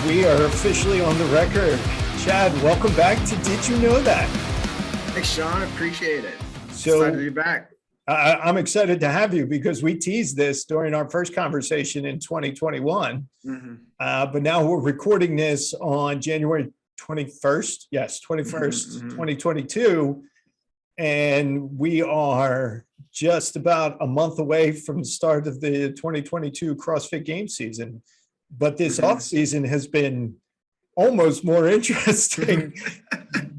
We are officially on the record. Chad, welcome back to Did You Know That? Thanks, Sean. Appreciate it. So excited to be back. I'm excited to have you because we teased this during our first conversation in 2021. But now we're recording this on January 21st. Yes, 21st, 2022. And we are just about a month away from the start of the 2022 CrossFit game season. But this off season has been almost more interesting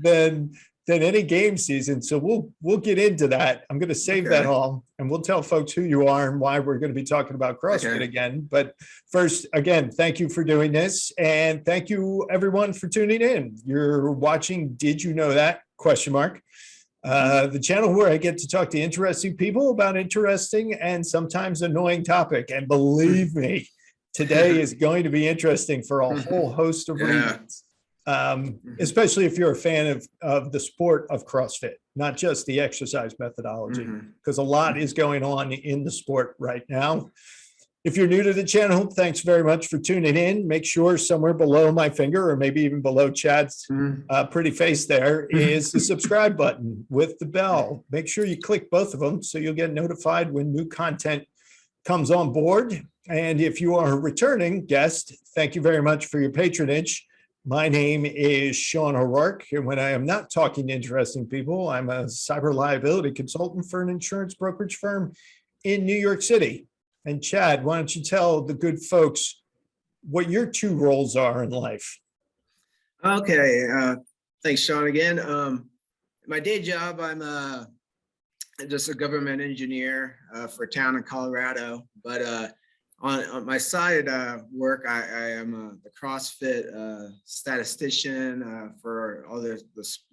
than any game season. So we'll get into that. I'm going to save that all, and we'll tell folks who you are and why we're going to be talking about CrossFit again. But first, again, thank you for doing this, and thank you everyone for tuning in. You're watching Did You Know That? ? The channel where I get to talk to interesting people about interesting and sometimes annoying topic. And believe me, today is going to be interesting for a whole host of reasons, especially if you're a fan of the sport of CrossFit, not just the exercise methodology, because a lot is going on in the sport right now. If you're new to the channel, thanks very much for tuning in. Make sure somewhere below my finger, or maybe even below Chad's pretty face there, is the subscribe button with the bell. Make sure you click both of them so you'll get notified when new content comes on board. And if you are a returning guest, thank you very much for your patronage. My name is Sean O'Rourke, and when I am not talking to interesting people, I'm a cyber liability consultant for an insurance brokerage firm in New York City. And Chad, why don't you tell the good folks what your two roles are in life? Okay. Thanks, Sean, again. My day job, I'm just a government engineer for a town in Colorado. But on my side work, I am the CrossFit statistician for all the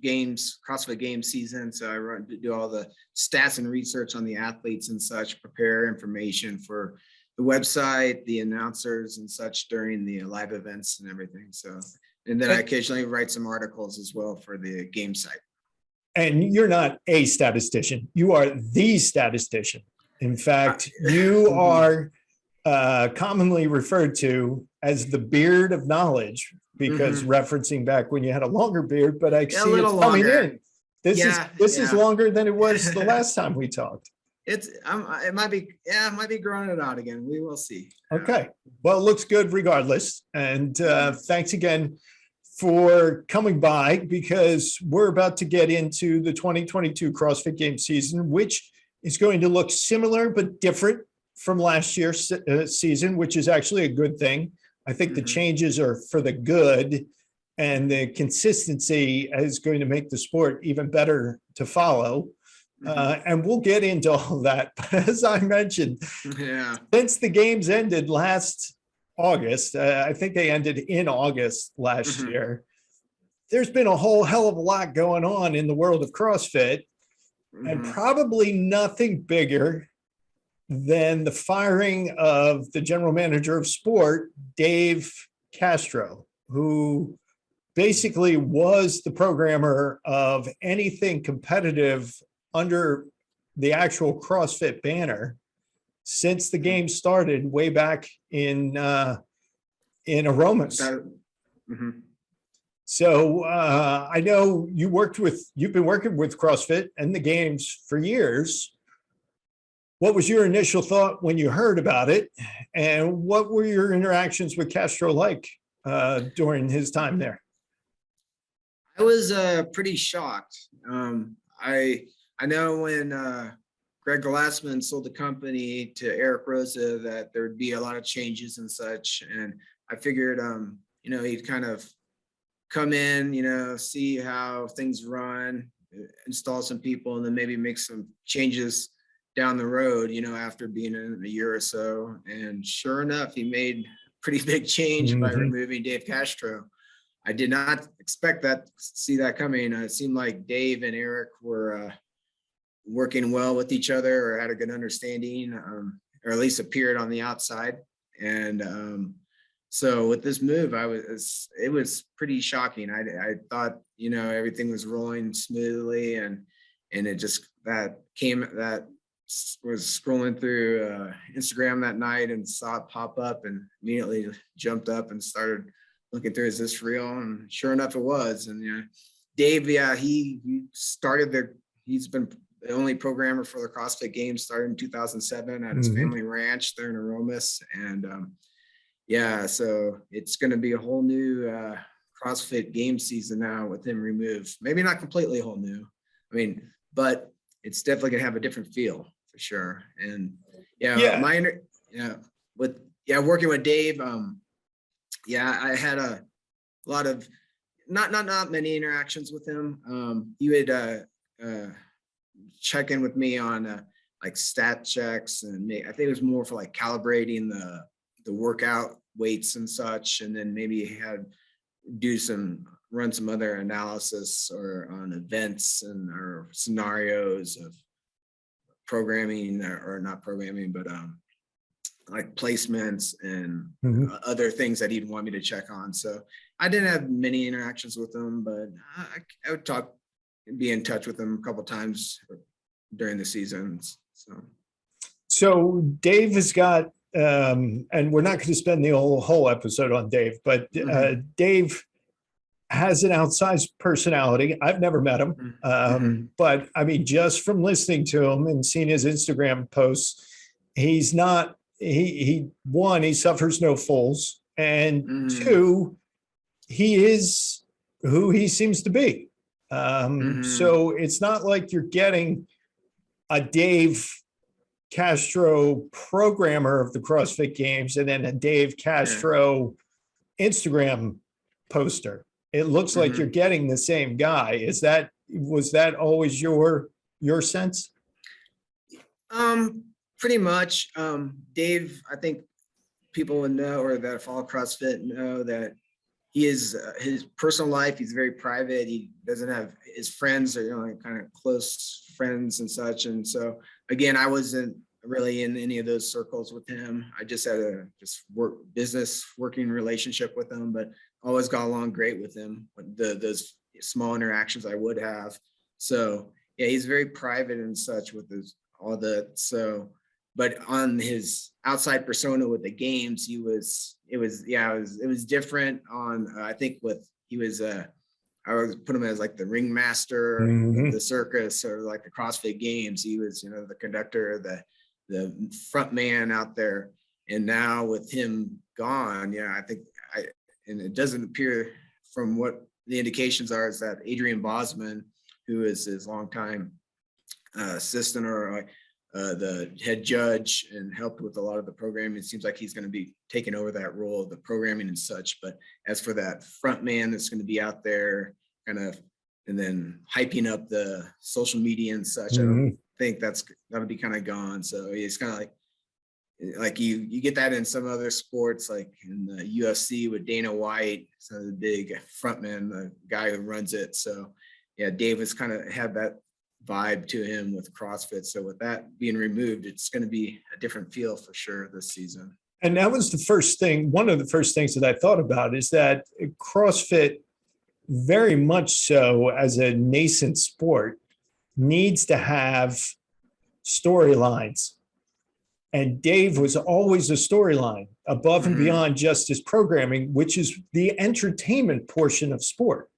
games, CrossFit game season. So I do all the stats and research on the athletes and such, prepare information for the website, the announcers and such during the live events and everything. So, and then I occasionally write some articles as well for the game site. And you're not a statistician, you are the statistician. In fact, you are commonly referred to as the beard of knowledge, because referencing back when you had a longer beard, but I see it's coming in. This is longer than it was the last time we talked. It might be growing it out again. We will see. Okay. Well, it looks good regardless. And thanks again for coming by, because we're about to get into the 2022 CrossFit game season, which is going to look similar but different from last year's season, which is actually a good thing. I think the changes are for the good, and the consistency is going to make the sport even better to follow. And we'll get into all that. But as I mentioned, since the games ended last August, I think they ended in August last year, there's been a whole hell of a lot going on in the world of CrossFit, and probably nothing bigger than the firing of the general manager of sport, Dave Castro, who basically was the programmer of anything competitive under the actual CrossFit banner since the game started way back in Aromas. So I know you've been working with CrossFit and the games for years. What was your initial thought when you heard about it, and what were your interactions with Castro like during his time there? I was pretty shocked. I know when Greg Glassman sold the company to Eric Rosa that there would be a lot of changes and such, and I figured he'd kind of come in, see how things run, install some people, and then maybe make some changes down the road, after being in a year or so. And sure enough, he made a pretty big change by removing Dave Castro. I did not expect that, see that coming. It seemed like Dave and Eric were working well with each other, or had a good understanding, or at least appeared on the outside. And so with this move, it was pretty shocking. I thought, everything was rolling smoothly, and it just was scrolling through Instagram that night and saw it pop up, and immediately jumped up and started looking through, is this real? And sure enough, it was. And yeah, Dave, yeah, he started he's been the only programmer for the CrossFit Games, started in 2007 at his family ranch there in Aromas. And yeah, so it's going to be a whole new CrossFit game season now with him removed. Maybe not completely whole new. I mean, but it's definitely going to have a different feel for sure. And yeah, working with Dave, yeah, I had a lot of not many interactions with him. He would check in with me on like stat checks, and I think it was more for like calibrating the workout weights and such, and then maybe run some other analysis or on events or scenarios of programming or not programming, but like placements and other things that he'd want me to check on. So I didn't have many interactions with him, but I would be in touch with him a couple times during the seasons. So Dave has got, and we're not going to spend the whole episode on Dave, but Dave has an outsized personality. I've never met him, but I mean, just from listening to him and seeing his Instagram posts, he's not. He suffers no fools, and two, he is who he seems to be. So it's not like you're getting a Dave Castro programmer of the CrossFit Games and then a Dave Castro Instagram poster. It looks like you're getting the same guy. Was that always your sense? Pretty much. Dave, I think people would know, or that follow CrossFit know, that he is his personal life. He's very private. He doesn't have his friends, or kind of close friends and such. And so again, I wasn't really in any of those circles with him. I just had a business working relationship with him, but always got along great with him. Those small interactions I would have. So yeah, he's very private and such with all that. So, but on his outside persona with the games, it was different on, I think I would put him as like the ringmaster of the circus, or like the CrossFit Games. He was, the conductor, the front man out there. And now with him gone, I think and it doesn't appear from what the indications are, is that Adrian Bosman, who is his longtime assistant or the head judge and helped with a lot of the programming, it seems like he's going to be taking over that role of the programming and such. But as for that front man that's going to be out there kind of, and then hyping up the social media and such, I don't think that'll be kind of gone. So it's kind of like you get that in some other sports, like in the UFC with Dana White, so the big frontman, the guy who runs it. So yeah, David's kind of had that vibe to him with CrossFit. So with that being removed, it's going to be a different feel for sure this season. And that was one of the first things that I thought about, is that CrossFit, very much so as a nascent sport, needs to have storylines. And Dave was always a storyline above and beyond just his programming, which is the entertainment portion of sport,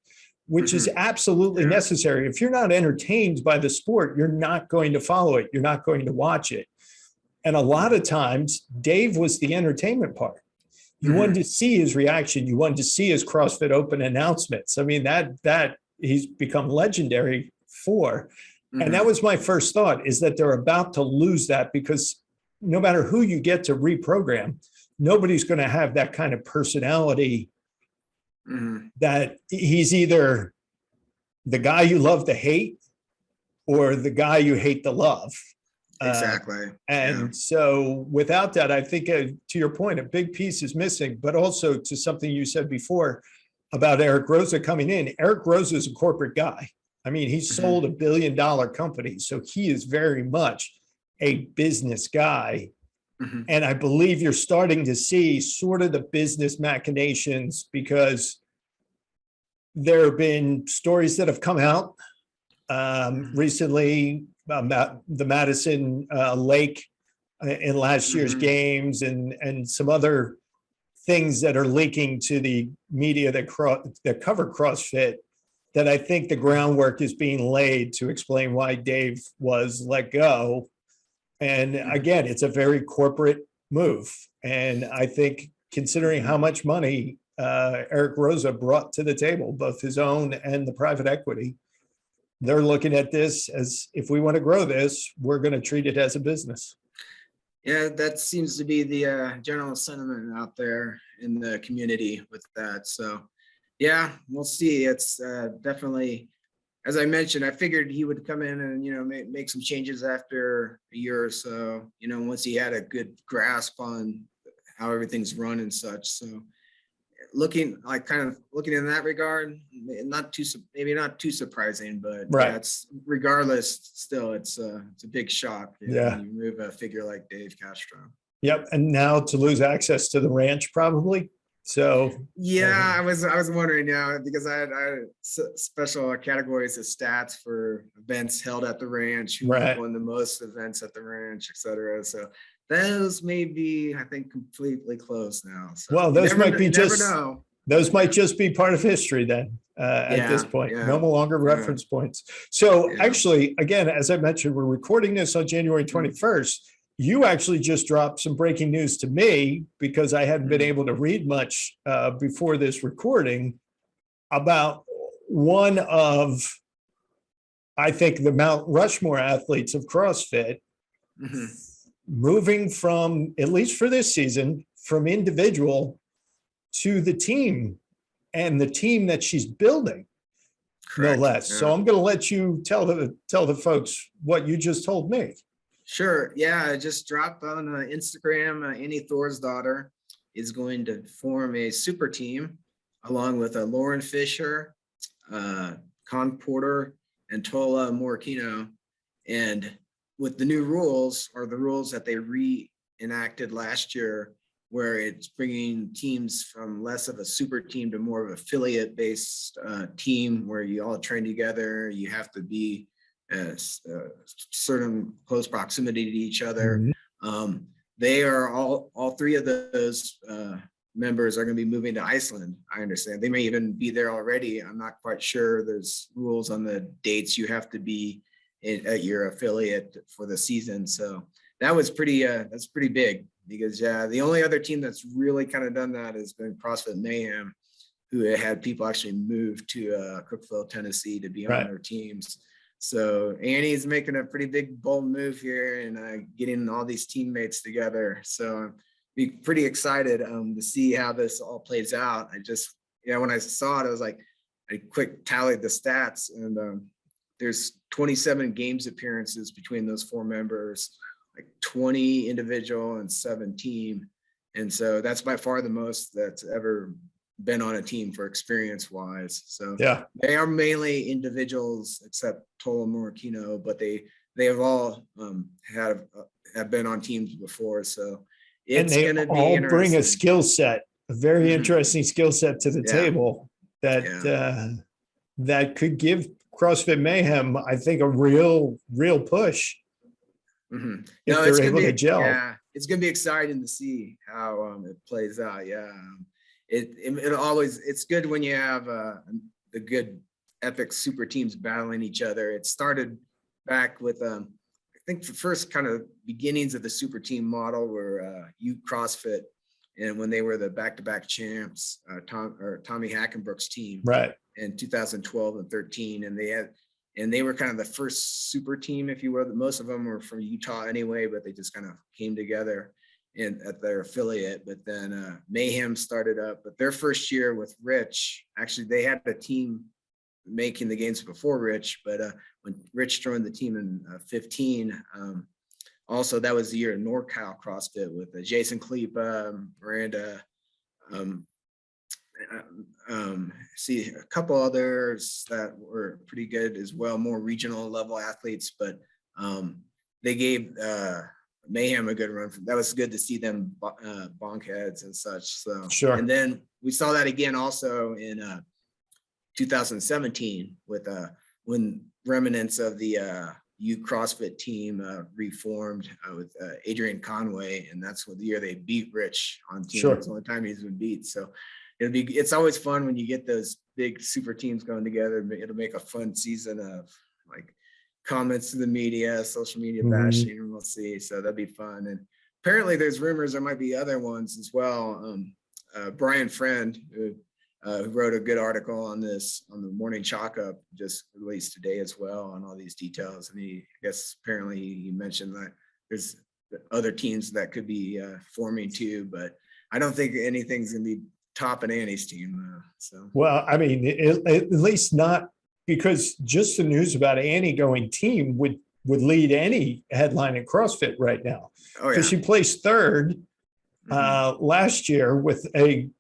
which is absolutely necessary. If you're not entertained by the sport, you're not going to follow it. You're not going to watch it. And a lot of times, Dave was the entertainment part. You wanted to see his reaction. You wanted to see his CrossFit Open announcements. I mean, that he's become legendary for. And that was my first thought, is that they're about to lose that, because no matter who you get to reprogram, nobody's going to have that kind of personality. That he's either the guy you love to hate or the guy you hate to love. Exactly. So without that, I think to your point, a big piece is missing, but also to something you said before about Eric Rosa coming in. Eric Rosa is a corporate guy. I mean, he sold $1 billion company. So he is very much a business guy. And I believe you're starting to see sort of the business machinations, because there have been stories that have come out recently about the Madison Lake in last year's games, and some other things that are leaking to the media that cover CrossFit, that I think the groundwork is being laid to explain why Dave was let go. And again, it's a very corporate move. And I think considering how much money Eric Rosa brought to the table, both his own and the private equity, they're looking at this as, if we want to grow this, we're going to treat it as a business. Yeah, that seems to be the general sentiment out there in the community with that. So yeah, we'll see. It's definitely, as I mentioned, I figured he would come in and, make some changes after a year or so, once he had a good grasp on how everything's run and such. So looking in that regard, maybe not too surprising, but right. Yeah, it's regardless, still it's a big shock. Yeah. When you move a figure like Dave Castro. Yep. And now to lose access to the ranch, probably. So yeah, I was wondering because I had special categories of stats for events held at the ranch, who won the most events at the ranch, etc. So those may be, I think, completely closed now. So well, those might just be part of history then. At this point, no longer reference points. So actually, again, as I mentioned, we're recording this on January 21st. You actually just dropped some breaking news to me, because I hadn't been able to read much before this recording, about one of, I think, the Mount Rushmore athletes of CrossFit, moving from, at least for this season, from individual to the team, and the team that she's building. Correct. No less. So I'm going to let you tell the folks what you just told me. Sure. Yeah, I just dropped on Instagram. Annie Thorsdottir is going to form a super team along with Lauren Fisher, Con Porter, and Tola Morikino. And with the new rules, or the rules that they reenacted last year, where it's bringing teams from less of a super team to more of affiliate-based team, where you all train together, you have to be certain close proximity to each other. They are all three of those members are going to be moving to Iceland. I understand they may even be there already. I'm not quite sure. There's rules on the dates you have to be at your affiliate for the season. So that was that's pretty big, because the only other team that's really kind of done that has been CrossFit Mayhem, who had people actually move to Cookeville, Tennessee to be on their teams. So Annie's making a pretty big, bold move here and getting all these teammates together. So I'm be pretty excited to see how this all plays out. I just, when I saw it, I was like, I quick tallied the stats, and there's 27 games appearances between those four members, like 20 individual and 7 team. And so that's by far the most that's ever been on a team for experience wise. So they are mainly individuals, except Tola Morikino, but they have all have been on teams before. So it's going to be all bring a skill set, a very interesting skill set to the table that that could give CrossFit Mayhem, I think, a real push. If they're able to gel. Yeah, it's going to be exciting to see how it plays out. Yeah. It always, it's good when you have the good epic super teams battling each other. It started back with I think the first kind of beginnings of the super team model were CrossFit, and when they were the back-to-back champs, Tommy Hackenbrook's team, in 2012 and 13, and they were kind of the first super team, if you will. Most of them were from Utah anyway, but they just kind of came together at their affiliate. But then Mayhem started up, but their first year with Rich, actually they had a team making the games before Rich, but when Rich joined the team in 15, also that was the year of NorCal CrossFit with Jason Kleepa, Miranda, see a couple others that were pretty good as well, more regional level athletes, but they gave Mayhem a good run. That was good to see them bonk heads and such. So and then we saw that again also in 2017 with when remnants of the youth CrossFit team reformed with Adrian Conway, and that's what the year they beat Rich on team. Sure. It's the only time he's been beat. So it's always fun when you get those big super teams going together. It'll make a fun season of like comments to the media, social media bashing, and we'll see. So that'd be fun. And apparently there's rumors there might be other ones as well. Brian Friend, who wrote a good article on this on the Morning Chalk Up, just released today as well on all these details. And I guess apparently he mentioned that there's other teams that could be forming too, but I don't think anything's going to be topping Annie's team. So Well, I mean, at least not, because just the news about Annie going team would lead any headline in CrossFit right now. Oh, yeah. Because she placed third last year with a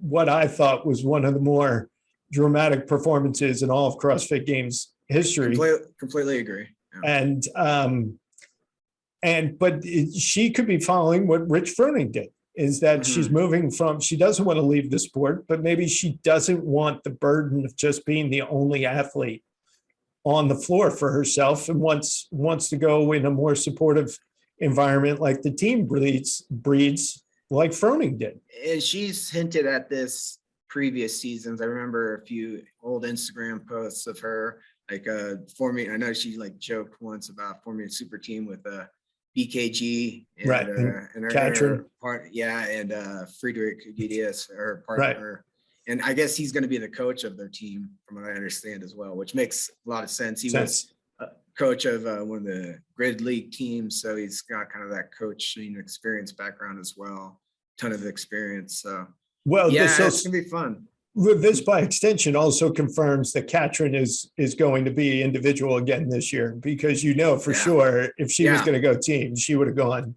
what I thought was one of the more dramatic performances in all of CrossFit Games history. Completely agree. Yeah. But she could be following what Rich Froning did, is that she's moving from, she doesn't want to leave the sport, but maybe she doesn't want the burden of just being the only athlete on the floor for herself, and wants to go in a more supportive environment like the team breeds like Froning did. And she's hinted at this previous seasons. I remember a few old Instagram posts of her like forming. I know she like joked once about forming a super team with BKG and, right, and her part, and Friedrich Gidius, her partner. Right. And I guess he's going to be the coach of their team, from what I understand as well, which makes a lot of sense. He was coach of one of the grid league teams, so he's got kind of that coaching experience background as well, ton of experience. So well, yeah, it's gonna be fun. This by extension also confirms that Katrin is going to be individual again this year, because for sure if she was going to go team, she would have gone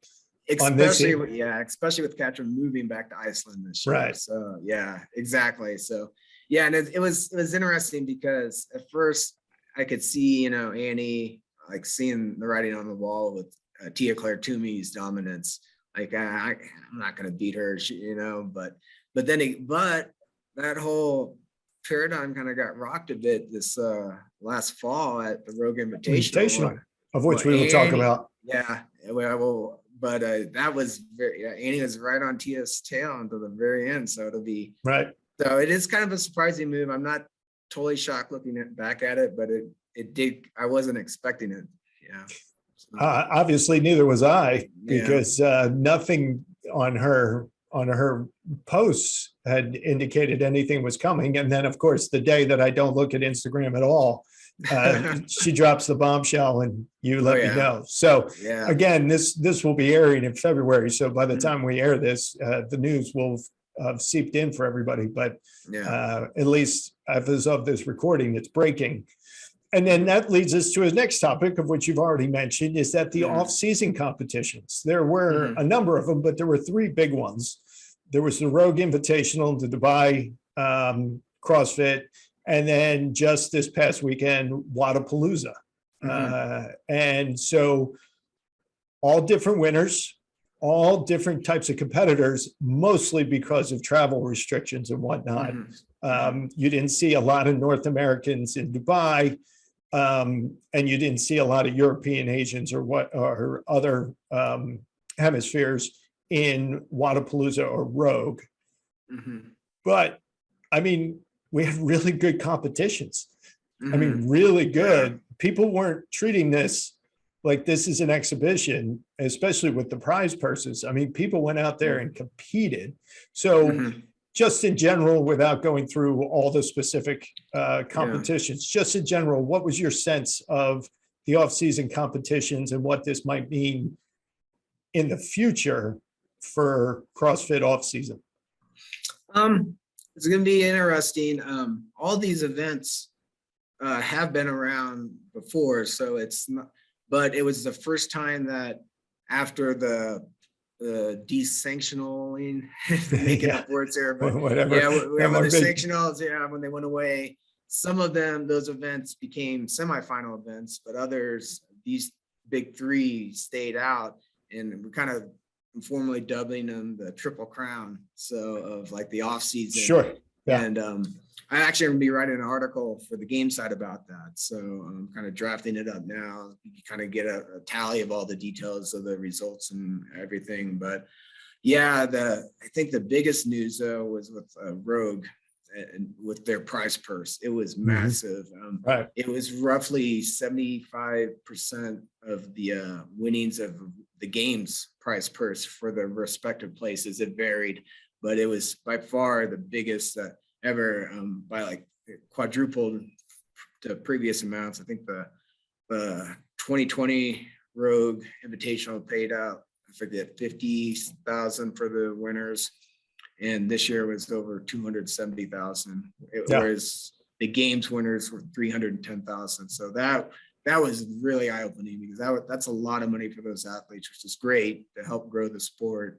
on this team. Especially with Katrin moving back to Iceland this year. Right. So yeah, exactly. So yeah, and it was interesting because at first I could see, Annie, like seeing the writing on the wall with Tia Claire Toomey's dominance. Like, I'm not going to beat her, but that whole paradigm kind of got rocked a bit this last fall at the Rogue Invitational, of which we will talk about. Yeah, well, but that was Annie was right on Tia's tail until the very end, so it'll be right. So it is kind of a surprising move. I'm not totally shocked looking back at it, but it did. I wasn't expecting it. Yeah. So, obviously, neither was I, because nothing on her posts had indicated anything was coming. And then, of course, the day that I don't look at Instagram at all, she drops the bombshell, and you let me know. So again, this will be airing in February. So by the time we air this, the news will seeped in for everybody, but at least as of this recording, it's breaking. And then that leads us to the next topic, of which you've already mentioned, is that the off-season competitions. There were a number of them, but there were three big ones. There was the Rogue Invitational, the Dubai CrossFit, and then just this past weekend, Wadapalooza. And so all different winners, all different types of competitors, mostly because of travel restrictions and whatnot. You didn't see a lot of North Americans in Dubai, and you didn't see a lot of European, Asians, or other hemispheres in Wadapalooza or Rogue. But I mean, we had really good competitions. I mean, really good. People weren't treating this like this is an exhibition, especially with the prize purses. I mean, people went out there and competed. So just in general, without going through all the specific competitions, just in general, what was your sense of the off-season competitions and what this might mean in the future for CrossFit off-season? It's going to be interesting. All these events have been around before, so it's not, but it was the first time that after the desanctioning, making up words there, but whatever. When the sanctionals, when they went away, some of them, those events became semifinal events, but others, these big three stayed out, and we're kind of informally dubbing them the Triple Crown. So of like the off season. Sure. Yeah. And I actually am going to be writing an article for the game side about that. So I'm kind of drafting it up now. You kind of get a tally of all the details of the results and everything. But yeah, I think the biggest news though was with Rogue and with their prize purse. It was massive. Right. It was roughly 75% of the winnings of the game's prize purse for the respective places. It varied, but it was by far the biggest ever, by like quadrupled to previous amounts. I think the 2020 Rogue Invitational paid out, I forget, 50,000 for the winners, and this year was over 270,000. Whereas the games winners were 310,000. So that was really eye-opening, because that's a lot of money for those athletes, which is great to help grow the sport.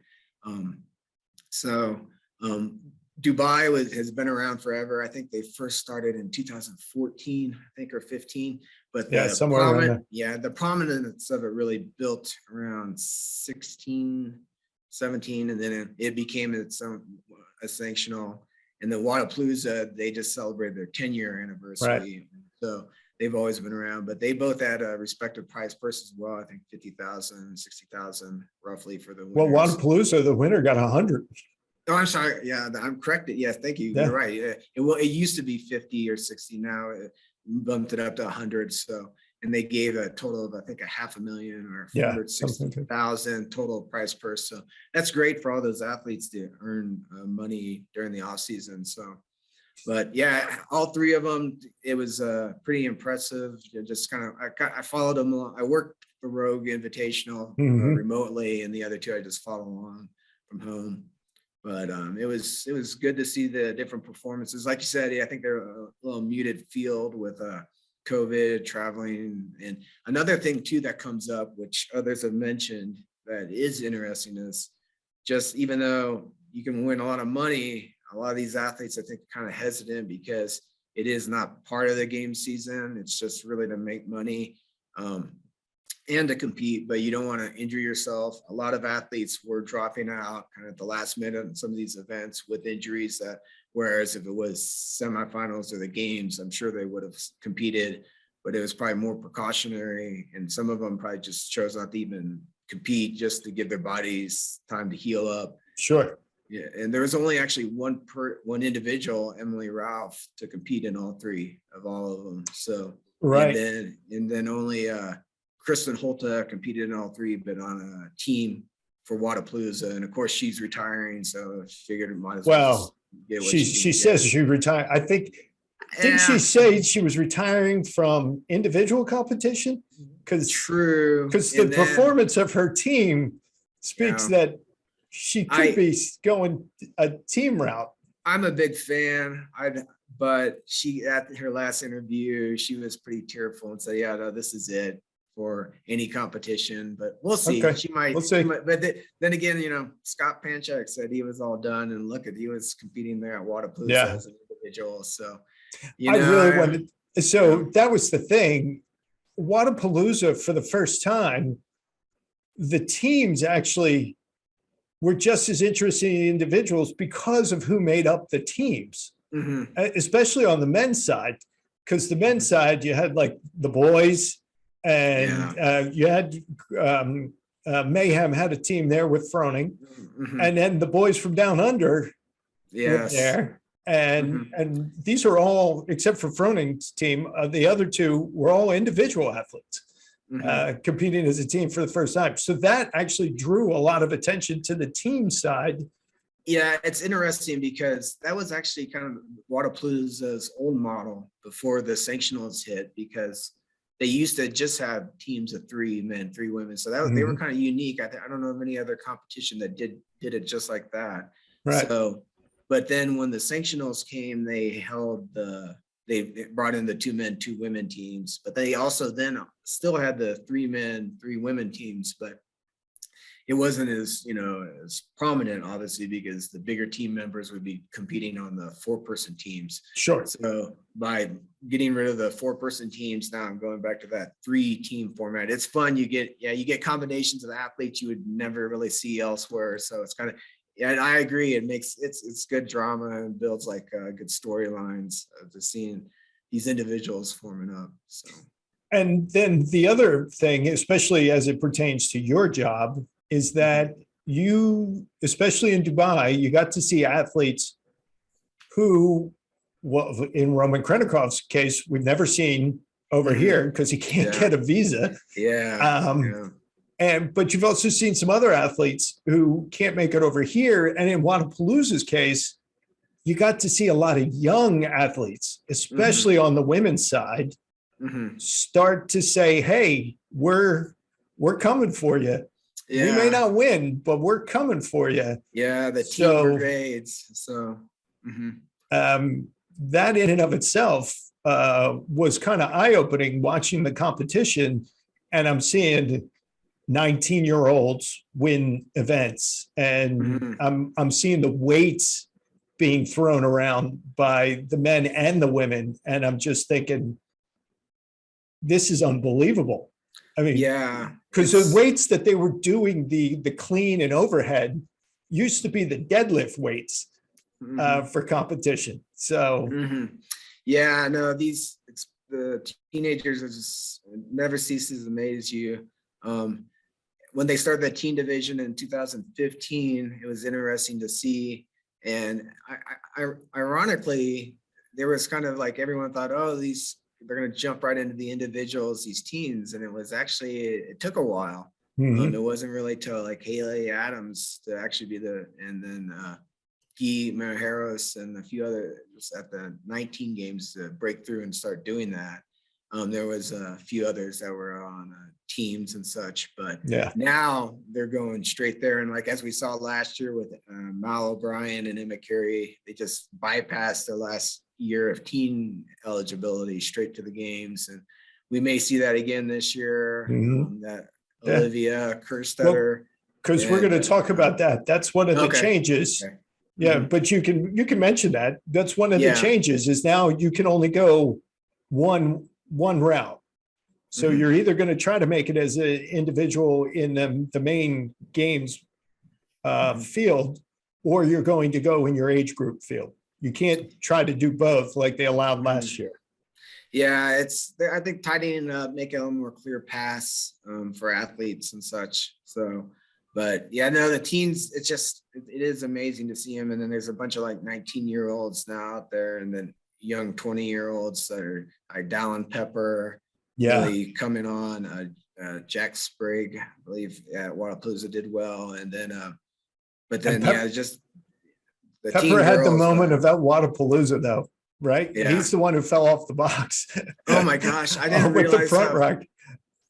Dubai has been around forever. I think they first started in 2014, I think, or 15. But the prominence of it really built around 16, 17, and then it became its own a sanctional. And the Wadapalooza, they just celebrated their 10-year anniversary. Right. So they've always been around, but they both had a respective prize purse as well. I think 50,000, 60,000 roughly for the winners. Well, Wadapalooza, the winner got 100. Oh, I'm sorry. Yeah, I'm corrected. Yes, thank you. Yeah. You're right. It used to be 50 or 60. Now it bumped it up to 100. So, and they gave a total of, I think, $500,000 or 460,000 total prize purse. So that's great for all those athletes to earn money during the off season. So, but yeah, all three of them, it was pretty impressive. Just kind of, I followed them along. I worked the Rogue Invitational remotely, and the other two I just followed along from home. But it was good to see the different performances. Like you said, I think they're a little muted field with COVID, traveling. And another thing too that comes up, which others have mentioned, that is interesting, is just, even though you can win a lot of money, a lot of these athletes, I think, are kind of hesitant because it is not part of the game season. It's just really to make money and to compete, but you don't want to injure yourself. A lot of athletes were dropping out kind of at the last minute in some of these events with injuries, whereas if it was semifinals or the games, I'm sure they would have competed, but it was probably more precautionary. And some of them probably just chose not to even compete, just to give their bodies time to heal up. Sure. Yeah, and there was only actually one individual, Emily Ralph, to compete in all of them. So right, and then only Kristen Holta competed in all three, but on a team for Wadapalooza, and of course she's retiring, so she figured it might as well. She says she retired. I think, didn't she say she was retiring from individual competition? Because the performance of her team speaks that she could be going a team route. I'm a big fan. But she, at her last interview, she was pretty tearful and said, "Yeah, no, this is it for any competition." But we'll see. Okay. She might. But then again, Scott Panchak said he was all done, and he was competing there at Wadapalooza as an individual. So, I really wanted. So that was the thing. Wadapalooza, for the first time, the teams actually were just as interesting in individuals because of who made up the teams, especially on the men's side. Because the men's side, you had like the boys, and you had Mayhem had a team there with Froning, and then the boys from down under were there. And these are all, except for Froning's team, the other two were all individual athletes. Competing as a team for the first time. So that actually drew a lot of attention to the team side. Yeah, it's interesting because that was actually kind of Wadapalooza's old model before the sanctionals hit, because they used to just have teams of 3 men, 3 women. So that was, they were kind of unique. I don't know of any other competition that did it just like that. Right. So, but then when the sanctionals came, they brought in the 2 men, 2 women teams, but they also then still had the 3 men, 3 women teams, but it wasn't as prominent, obviously, because the bigger team members would be competing on the 4-person teams. Sure. So by getting rid of the 4-person teams, now I'm going back to that 3-team format. It's fun. You get combinations of athletes you would never really see elsewhere. So it's kind of, Yeah, and I agree. It's good drama and builds like good storylines of just seeing these individuals forming up. So. And then the other thing, especially as it pertains to your job, is that you, especially in Dubai, you got to see athletes who, well, in Roman Krenikov's case, we've never seen over here because he can't get a visa. But you've also seen some other athletes who can't make it over here. And in Wodapalooza's case, you got to see a lot of young athletes, especially on the women's side, start to say, hey, we're coming for you. We may not win, but we're coming for you. Yeah, the team brigades. So that in and of itself was kind of eye-opening watching the competition. And I'm seeing 19-year-olds win events, and I'm seeing the weights being thrown around by the men and the women, and I'm just thinking, this is unbelievable. I mean, because the weights that they were doing, the clean and overhead, used to be the deadlift weights for competition. So no, the teenagers just never ceases to amaze you. When they started the teen division in 2015, it was interesting to see. And ironically, there was kind of like everyone thought, oh, they're going to jump right into the individuals, these teens. And it was actually, it took a while. It wasn't really till like Haley Adams to actually be and then Guy Majeros and a few others at the 19 games to break through and start doing that. There was a few others that were on teams and such, but now they're going straight there. And like, as we saw last year with Mal O'Brien and Emma Carey, they just bypassed the last year of teen eligibility straight to the games. And we may see that again this year, that Olivia Kerstetter. Because we're going to talk about that. That's one of the changes. Okay. Yeah, but you can mention that. That's one of the changes is now you can only go one route. So you're either going to try to make it as an individual in the main games field, or you're going to go in your age group field. You can't try to do both like they allowed last year. Yeah, I think tightening up, making a more clear pass for athletes and such. So, but yeah, no, the teens, it is amazing to see them. And then there's a bunch of like 19-year-olds now out there, and then young 20-year-olds that are like Dallin Pepper, really coming on. Jack Sprague, I believe, at Wodapalooza did well. And then, but then, just the Pepper had the moment of that Wodapalooza, though, right? Yeah. He's the one who fell off the box. Oh my gosh, I didn't with realize the front rack.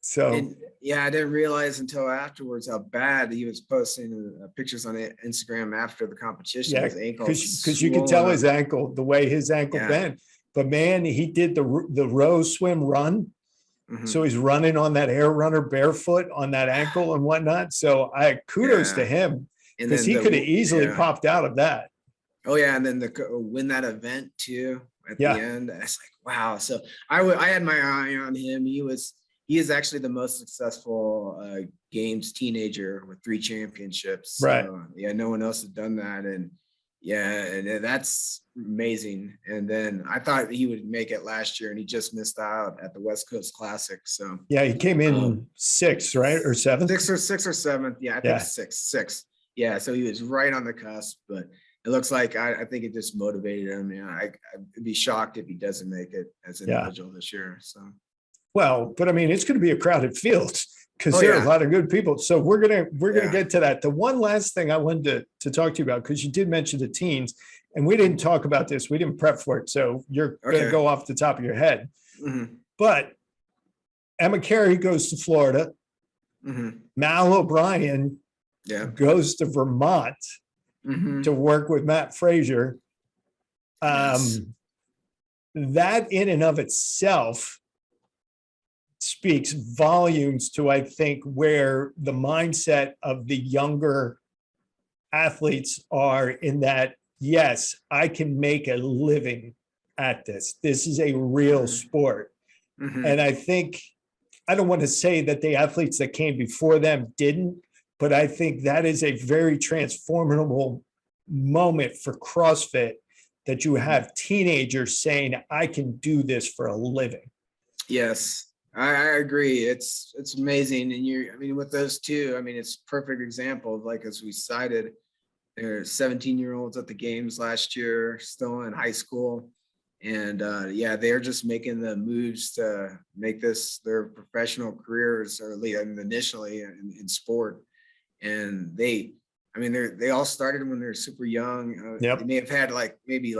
So I didn't realize until afterwards how bad he was posting pictures on Instagram after the competition. Yeah, his ankle, because you could tell his ankle, the way his ankle bent. But man, he did the row swim run. So he's running on that air runner barefoot on that ankle and whatnot. So kudos to him, because he could have easily popped out of that. Oh yeah, and then win that event too at the end. It's like, wow. So I had my eye on him. He is actually the most successful games teenager with 3 championships. Right. No one else has done that, and that's amazing. And then I thought he would make it last year, and he just missed out at the West Coast Classic. So he came in 6th, right, or 7th? 6th or 7th. Yeah, I think 6th. Yeah, so he was right on the cusp, but it looks like I think it just motivated him. I'd be shocked if he doesn't make it as an individual this year. So, well, but I mean, it's going to be a crowded field because there are a lot of good people. So we're gonna get to that. The one last thing I wanted to talk to you about, because you did mention the teens, and we didn't talk about this. We didn't prep for it, so you're going to go off the top of your head. But Emma Carey goes to Florida. Mal O'Brien goes to Vermont. To work with Matt Frazier. That in and of itself speaks volumes to, I think, where the mindset of the younger athletes are, in that, yes, I can make a living at this. This is a real sport. And I think, I don't want to say that the athletes that came before them didn't, but I think that is a very transformable moment for CrossFit, that you have teenagers saying, I can do this for a living. Yes, I agree. It's amazing. And I mean, with those two, I mean, it's a perfect example of, like, as we cited, there's 17-year-olds at the games last year, still in high school. And yeah, they're just making the moves to make this their professional careers, or at least initially in sport. And I mean, they all started when they're super young. Yep. They may have had maybe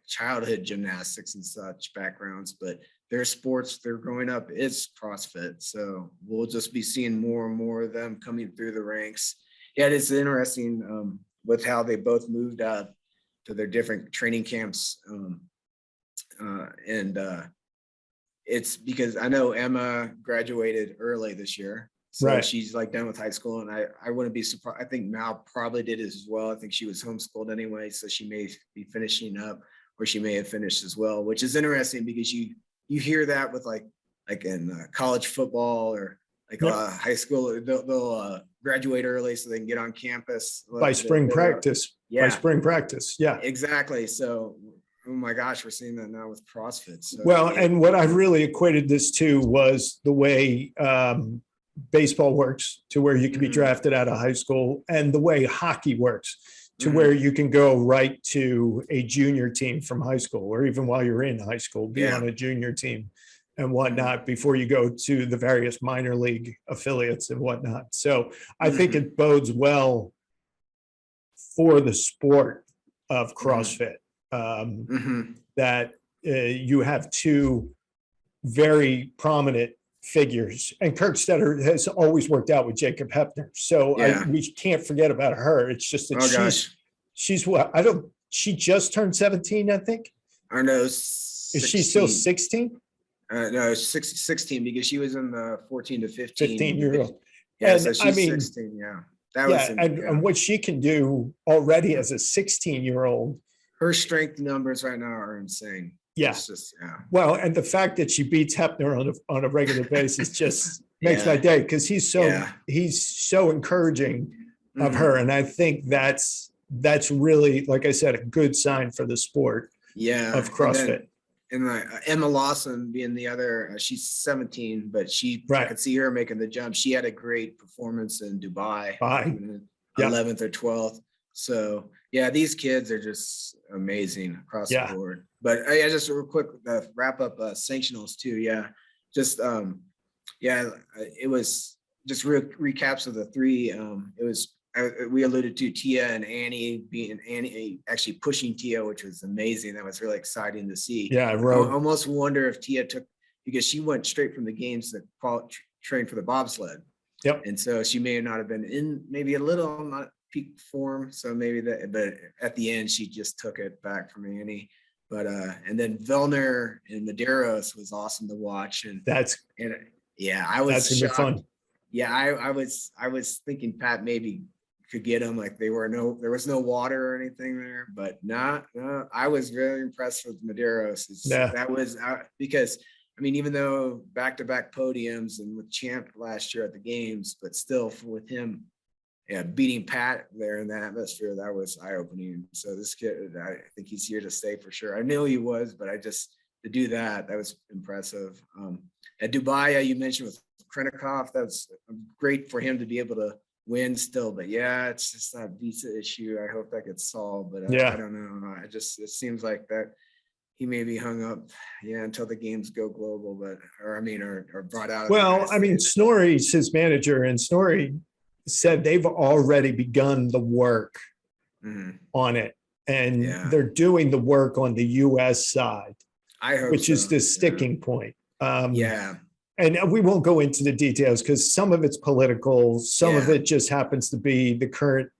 childhood gymnastics and such backgrounds, but their sports, they're growing up, it's CrossFit. So we'll just be seeing more and more of them coming through the ranks. Yeah, it's interesting with how they both moved up to their different training camps. It's because I know Emma graduated early this year. So Right. she's done with high school, and I wouldn't be surprised. I think Mal probably did as well. I think she was homeschooled anyway, so she may be finishing up, or she may have finished as well, which is interesting because you hear that with like in college football, or high school, they'll graduate early so they can get on campus By spring practice. Yeah. By spring practice. Yeah. Exactly. So, oh my gosh, we're seeing that now with CrossFit. So, Well, and what I really equated this to was the way baseball works, to where you can be drafted out of high school, and the way hockey works, to where you can go right to a junior team from high school, or even while you're in high school, be on a junior team and whatnot before you go to the various minor league affiliates and whatnot. So I think it bodes well for the sport of CrossFit, that you have two very prominent figures, and Kirk Stetter has always worked out with Jacob Hepner. So we can't forget about her. It's just that she's what, she just turned 17, I think. I know. Is she still 16? No, 16, because she was in the 14 to 15. year old. Yeah, and so she's I mean, 16. Yeah. That was and what she can do already as a 16-year-old. Her strength numbers right now are insane. Yeah. It's just, Well, and the fact that she beats Hepner on a regular basis just makes my day, because he's so encouraging of her. And I think that's really, like I said, a good sign for the sport of CrossFit. And Emma Lawson being the other, she's 17, but I could see her making the jump. She had a great performance in Dubai, 11th or 12th. So yeah, these kids are just amazing across the board. But just real quick, wrap up sanctionals too. Yeah, just it was just recaps of the three. It was we alluded to Tia and Annie actually pushing Tia, which was amazing. That was really exciting to see. Yeah, I almost wonder if Tia because she went straight from the games to train for the bobsled. Yep. And so she may not have been in, maybe a little not peak form. So maybe but at the end she just took it back from Annie. But and then Vellner and Medeiros was awesome to watch. And I was that's shocked. Fun. Yeah, I was thinking Pat maybe could get them, like there was no water or anything there, but no, I was very impressed with Medeiros. That was because I mean, even though back-to-back podiums and with Champ last year at the games, but still with him beating Pat there in that atmosphere, that was eye-opening. So this kid, I think he's here to stay for sure. I knew he was, but to do that was impressive. At Dubai, you mentioned with Krennikov, that's great for him to be able to win still, but it's just that visa issue. I hope that gets solved, but I don't know. It seems like that he may be hung up until the games go global, or brought out. Well, I mean, Snorri's his manager, and Snorri said they've already begun the work on it, and they're doing the work on the US side, I hope, which is the sticking point. And we won't go into the details because some of it's political. Some of it just happens to be the current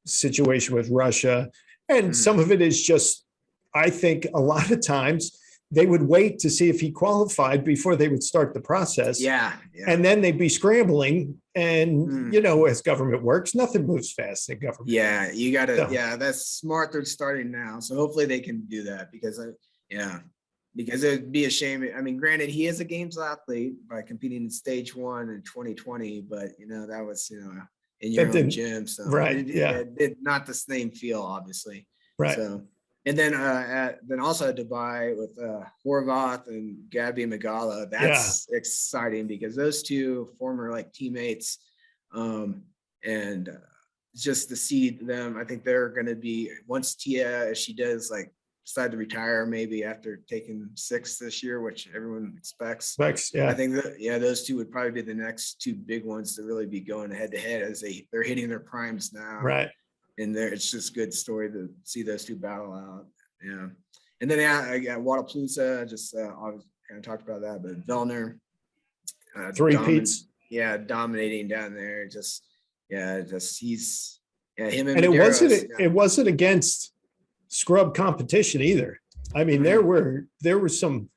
situation with Russia. And some of it is just, I think a lot of times they would wait to see if he qualified before they would start the process. And then they'd be scrambling. And, as government works, nothing moves fast in government. You got to, that's smart. They're starting now. So hopefully they can do that because because it would be a shame. I mean, granted, he is a games athlete by competing in stage 1 in 2020, but that was, in your own gym. So right. it not the same feel, obviously. Right. So, and then then also at Dubai with Horvath and Gabby Magala, that's exciting because those two former like teammates, and just to see them, I think they're going to be, once Tia, if she does like decide to retire maybe after taking 6 this year, which everyone expects. I think that those two would probably be the next two big ones to really be going head to head as they're hitting their primes now. Right. And it's just a good story to see those two battle out. Yeah. And then I got Wadapalooza, just obviously kind of talked about that, but Vellner. 3 peats. Yeah, dominating down there. He's him and Medeiros, it wasn't against scrub competition either. I mean, there were some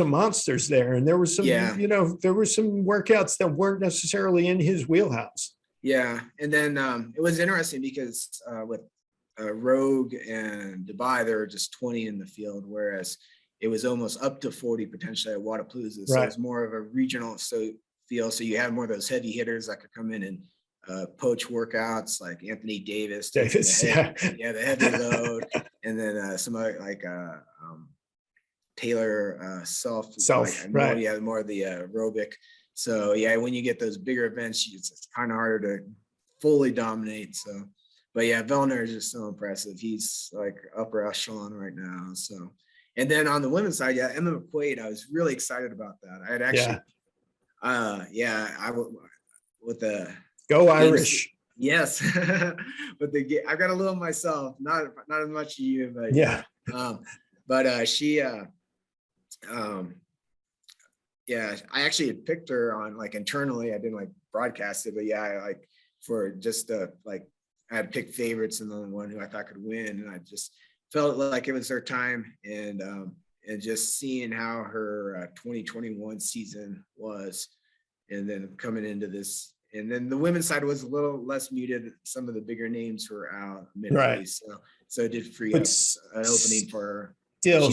monsters there, and there were some, there were some workouts that weren't necessarily in his wheelhouse. Yeah. And then it was interesting because with Rogue and Dubai, there were just 20 in the field, whereas it was almost up to 40 potentially at Wadapalooza. So it's more of a regional feel. So you have more of those heavy hitters that could come in and poach workouts like Anthony Davis, the heavy load, and then some other like Taylor Self, like, more of the aerobic. So when you get those bigger events, it's kind of harder to fully dominate. So, but Vellner is just so impressive. He's like upper echelon right now. So, and then on the women's side, Emma McQuaid, I was really excited about that. I had actually, with the Go Irish. Yes, but I got a little myself, not as much as you, but she I actually had picked her on like internally. I didn't like broadcast it, but like for just like I had picked favorites and the one who I thought could win, and I just felt like it was their time, and just seeing how her 2021 season was, and then coming into this, and then the women's side was a little less muted. Some of the bigger names were out midway, so it did free up an opening for her. Still,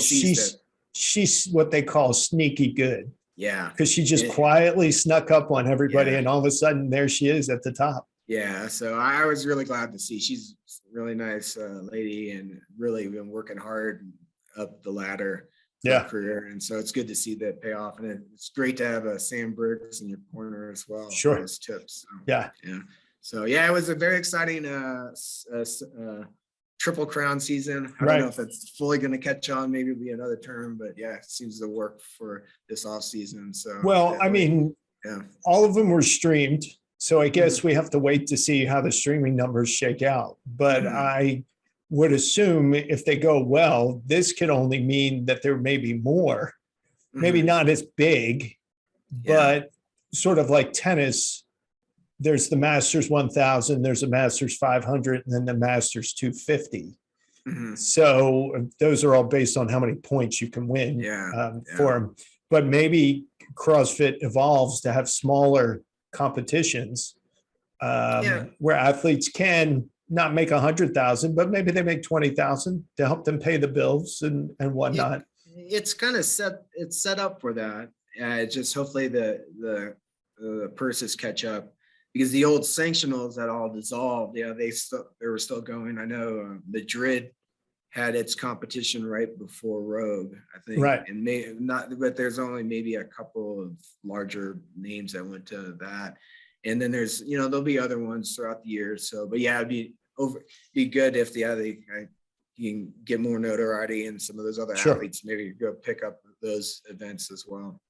she's what they call sneaky good. Yeah. Because she just quietly snuck up on everybody, and all of a sudden there she is at the top. Yeah. So I was really glad to see. She's a really nice lady and really been working hard up the ladder for her career. And so it's good to see that pay off. And it's great to have Sam Briggs in your corner as well. Sure. Those tips. So, yeah. So it was a very exciting Triple Crown season. I don't know if it's fully going to catch on. Maybe it'll be another term, but it seems to work for this off season. So I mean, all of them were streamed, so I guess we have to wait to see how the streaming numbers shake out. But I would assume if they go well, this could only mean that there may be more, maybe not as big, but sort of like tennis. There's the Masters 1000, there's a Masters 500, and then the Masters 250. So those are all based on how many points you can win for them. But maybe CrossFit evolves to have smaller competitions where athletes can not make 100,000, but maybe they make 20,000 to help them pay the bills and whatnot. It's kind of set up for that. Just hopefully the purses catch up. Because the old sanctionals that all dissolved, they were still going. I know Madrid had its competition right before Rogue, I think. Right. And but there's only maybe a couple of larger names that went to that. And then there's, there'll be other ones throughout the year. So, but it'd be good if you can get more notoriety, and some of those other athletes maybe go pick up those events as well.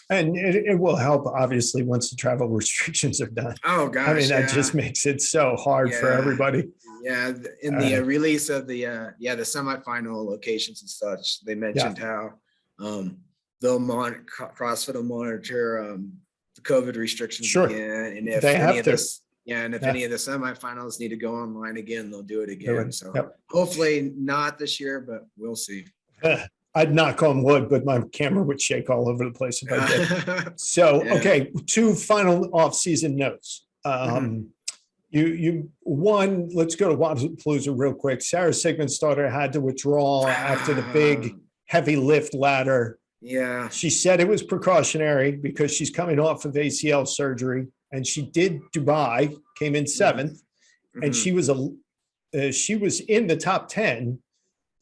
And it will help, obviously, once the travel restrictions are done. Oh, gosh. I mean, that just makes it so hard for everybody. Yeah. In the release of the semifinal locations and such, they mentioned how CrossFit will monitor the COVID restrictions again. And if any of this, any of the semifinals need to go online again, they'll do it again. So hopefully not this year, but we'll see. I'd knock on wood, but my camera would shake all over the place if I did. So, okay, 2 final off-season notes. Let's go to Wadapalooza real quick. Sarah Sigmund's daughter had to withdraw after the big heavy lift ladder. Yeah. She said it was precautionary because she's coming off of ACL surgery. and she did Dubai, came in 7th, and Mhm. she was in the top 10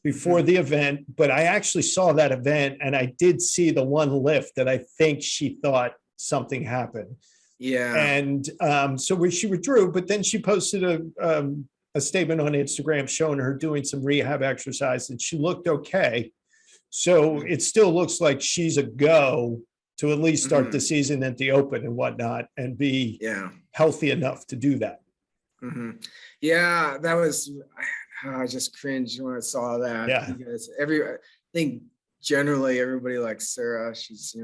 before the event. But I actually saw that event, and I did see the one lift that I think she thought something happened. Yeah. And so she withdrew, but then she posted a statement on Instagram showing her doing some rehab exercise, and she looked okay. So it still looks like she's a go to at least start the season at the Open and whatnot, and be healthy enough to do that. Yeah, that was, I just cringed when I saw that, because I think generally everybody likes Sarah. She's,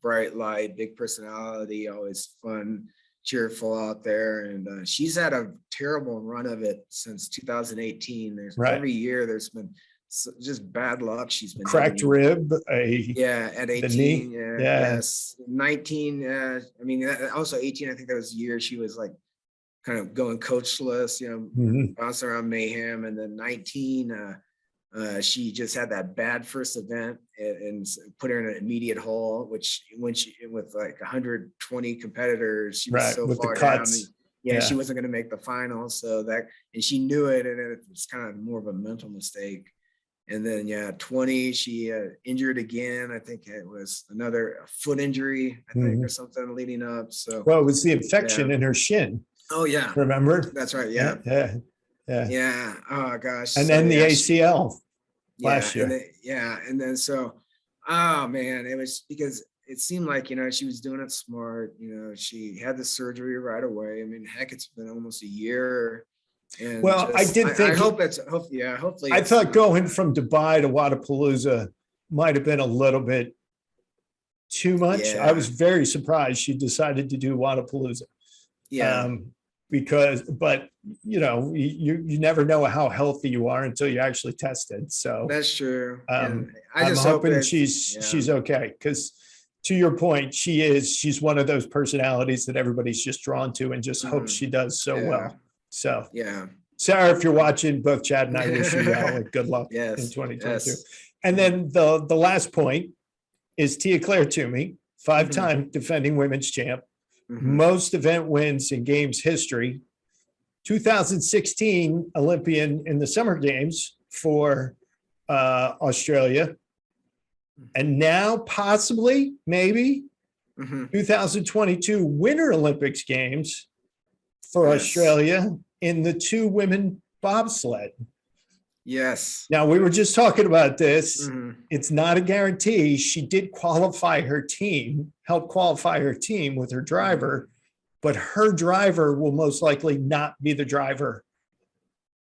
bright light, big personality, always fun, cheerful out there. And she's had a terrible run of it since 2018. Every year there's been just bad luck. She's been cracked rib, at 18, yes, 19. I mean, also 18. I think that was the year she was like kind of going coachless, bouncing around mayhem. And then 19, she just had that bad first event and put her in an immediate hole, which when she, with like 120 competitors, she was so far down. She wasn't going to make the final. So and she knew it, and it was kind of more of a mental mistake. And then 20, she injured again. I think it was another foot injury, I think, or something leading up. So it was the infection in her shin. Oh yeah, remember? That's right. Yeah. Oh gosh. And then the ACL last year. And then oh man, it was because it seemed like she was doing it smart. She had the surgery right away. I mean, heck, it's been almost a year. And I did think. Hopefully. I thought going from Dubai to Wadapalooza might have been a little bit too much. I was very surprised she decided to do Wadapalooza. But you never know how healthy you are until you actually tested. So that's true. I'm hoping she's okay, because to your point, she's one of those personalities that everybody's just drawn to and just hopes she does so well. So Sarah, if you're watching, both Chad and I wish you well and good luck in 2022. And then the last point is Tia-Clair Toomey, 5-time defending women's champ, most event wins in games history, 2016 Olympian in the Summer Games for Australia, and now possibly, maybe 2022 Winter Olympics Games for Australia in the 2 women bobsled. Yes. Now, we were just talking about this. It's not a guarantee. She did help qualify her team with her driver, but her driver will most likely not be the driver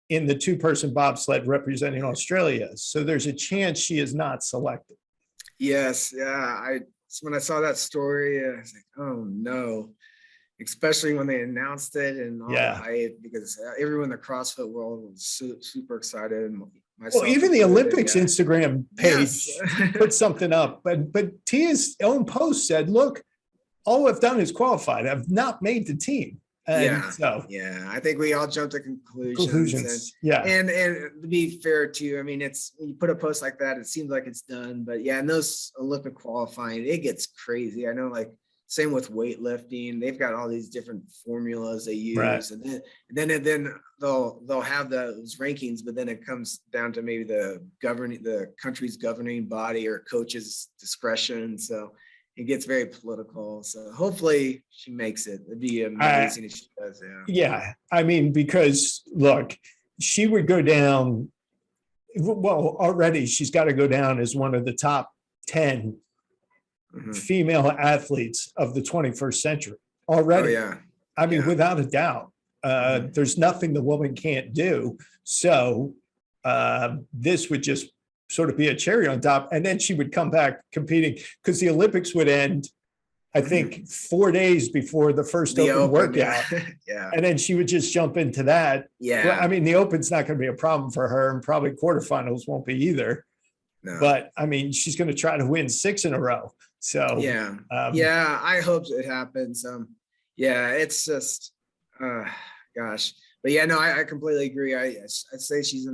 in the 2-person bobsled representing Australia. So there's a chance she is not selected. Yes. Yeah. When I saw that story, I was like, oh no. Especially when they announced it, and because everyone in the CrossFit world was super excited. Well, even the Olympics Instagram page put something up, but Tia's own post said, "Look, all I've done is qualified. I've not made the team." And I think we all jumped to conclusions. And to be fair too, I mean, you put a post like that, it seems like it's done, but in those Olympic qualifying, it gets crazy. I know, like. Same with weightlifting. They've got all these different formulas they use, and then they'll have those rankings, but then it comes down to maybe the country's governing body or coach's discretion. So it gets very political. So hopefully she makes it. It'd be amazing if she does. I mean, because look, she would go down. Well, already she's got to go down as one of the top 10 female athletes of the 21st century already. I mean, without a doubt, there's nothing the woman can't do. So this would just sort of be a cherry on top. And then she would come back competing, because the Olympics would end, I think, 4 days before the first open workout. And then she would just jump into that. Well, I mean, the Open's not going to be a problem for her, and probably quarterfinals won't be either. No. But I mean, she's going to try to win 6 in a row. So I hope it happens. It's just gosh, but I completely agree. I'd say she's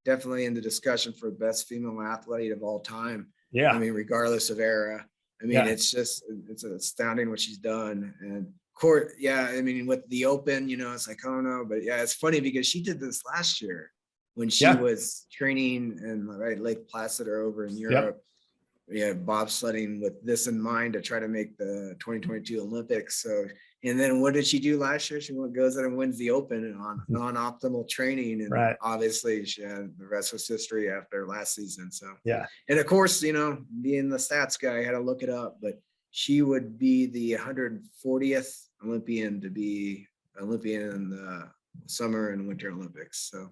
definitely in the discussion for best female athlete of all time. I mean, regardless of era. I mean, it's astounding what she's done. And of court, yeah, I mean, with the open, it's like, oh no, but yeah, it's funny because she did this last year when she was training in Lake Placid or over in Europe. Yeah, bobsledding with this in mind to try to make the 2022 Olympics. So, and then what did she do last year? She goes out and wins the open on non-optimal training. And obviously the rest was history after last season. So, and of course, being the stats guy, I had to look it up, but she would be the 140th Olympian to be Olympian in the summer and winter Olympics. So,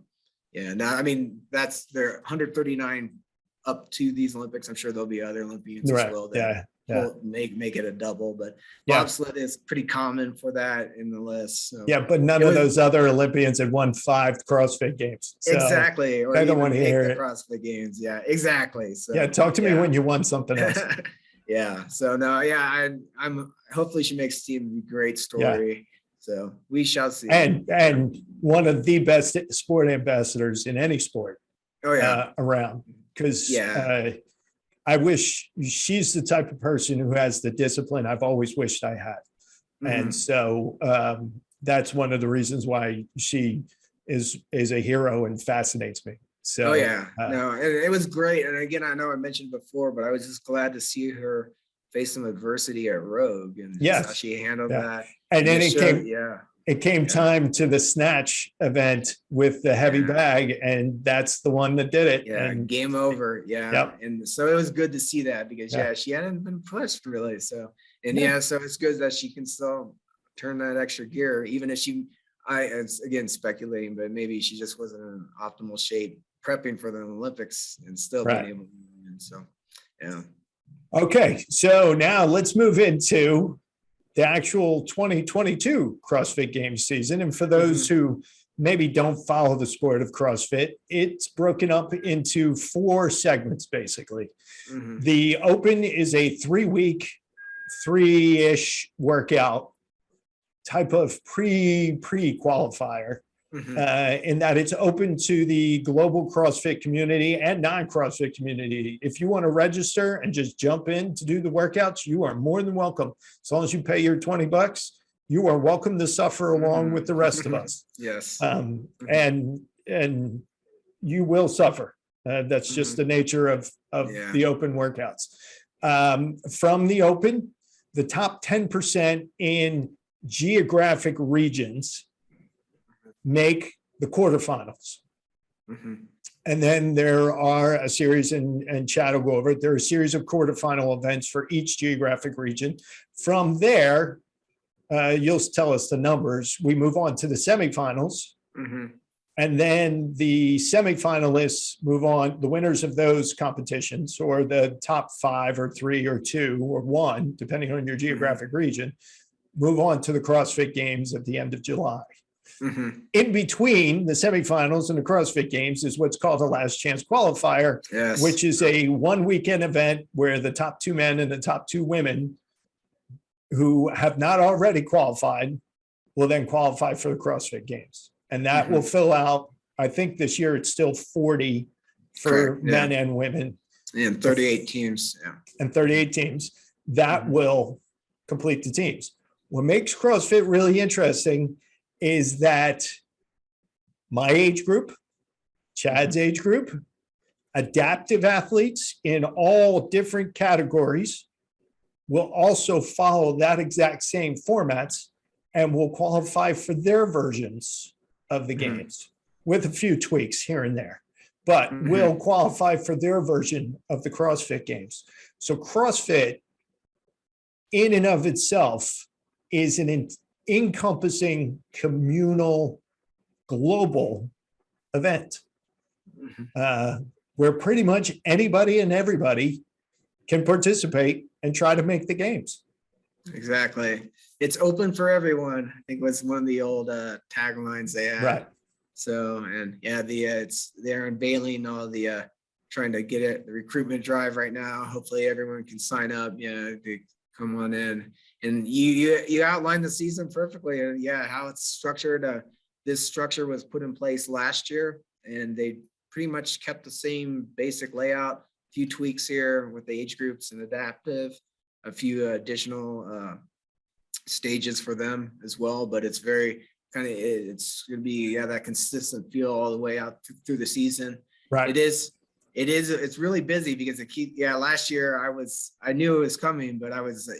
yeah, now, I mean, that's their 139 up to these Olympics. I'm sure there'll be other Olympians as well that will make it a double, but bobsled is pretty common for that in the list. So. Yeah, but none of those other Olympians had won 5 CrossFit games. So exactly. Or I don't want to hear the CrossFit games. Yeah, exactly. So yeah, talk to me when you won something else. Yeah. So no, yeah, I'm hopefully she makes team. Great story. Yeah. So we shall see. And one of the best sport ambassadors in any sport around. Because I wish she's the type of person who has the discipline I've always wished I had. And so that's one of the reasons why she is a hero and fascinates me. So, no, and it was great. And again, I know I mentioned before, but I was just glad to see her face some adversity at Rogue and how she handled that. And then it came time to the snatch event with the heavy bag, and that's the one that did it. And game over. And so it was good to see that because she hadn't been pushed really. So so it's good that she can still turn that extra gear, even if it's again speculating, but maybe she just wasn't in optimal shape prepping for the Olympics and still being able to win. So okay, so now let's move into the actual 2022 CrossFit Games season. And for those who maybe don't follow the sport of CrossFit, it's broken up into 4 segments, basically. The Open is a 3-week, 3-ish workout type of pre-qualifier in that it's open to the global CrossFit community and non-CrossFit community. If you want to register and just jump in to do the workouts, you are more than welcome. As long as you pay your $20, you are welcome to suffer along with the rest of us. Yes. And you will suffer. That's just the nature of the Open workouts. From the Open, the top 10% in geographic regions make the quarterfinals. And then there are a series, and Chad will go over it, there are a series of quarterfinal events for each geographic region. From there, you'll tell us the numbers. We move on to the semifinals. And then the semifinalists move on, the winners of those competitions, or the top 5 or 3 or 2 or 1, depending on your geographic region, move on to the CrossFit Games at the end of July. In between the semifinals and the CrossFit Games is what's called a last chance qualifier, which is a 1-weekend event where the top 2 men and the top 2 women who have not already qualified will then qualify for the CrossFit Games. And that will fill out, I think this year it's still 40 for men and women. And 38 teams. And 38 teams. That will complete the teams. What makes CrossFit really interesting is that my age group, Chad's age group, adaptive athletes in all different categories will also follow that exact same formats and will qualify for their versions of the games with a few tweaks here and there, but will qualify for their version of the CrossFit Games. So CrossFit in and of itself is an encompassing communal global event where pretty much anybody and everybody can participate and try to make the games. Exactly. It's open for everyone, I think was one of the old taglines they had. Right. So, and they're unveiling all the trying to get it, the recruitment drive right now. Hopefully everyone can sign up, to come on in. And you outlined the season perfectly. How it's structured. This structure was put in place last year, and they pretty much kept the same basic layout. A few tweaks here with the age groups and adaptive, a few additional stages for them as well, but it's very kind of, it's going to be that consistent feel all the way out through the season. Right. It's really busy because last year I knew it was coming, but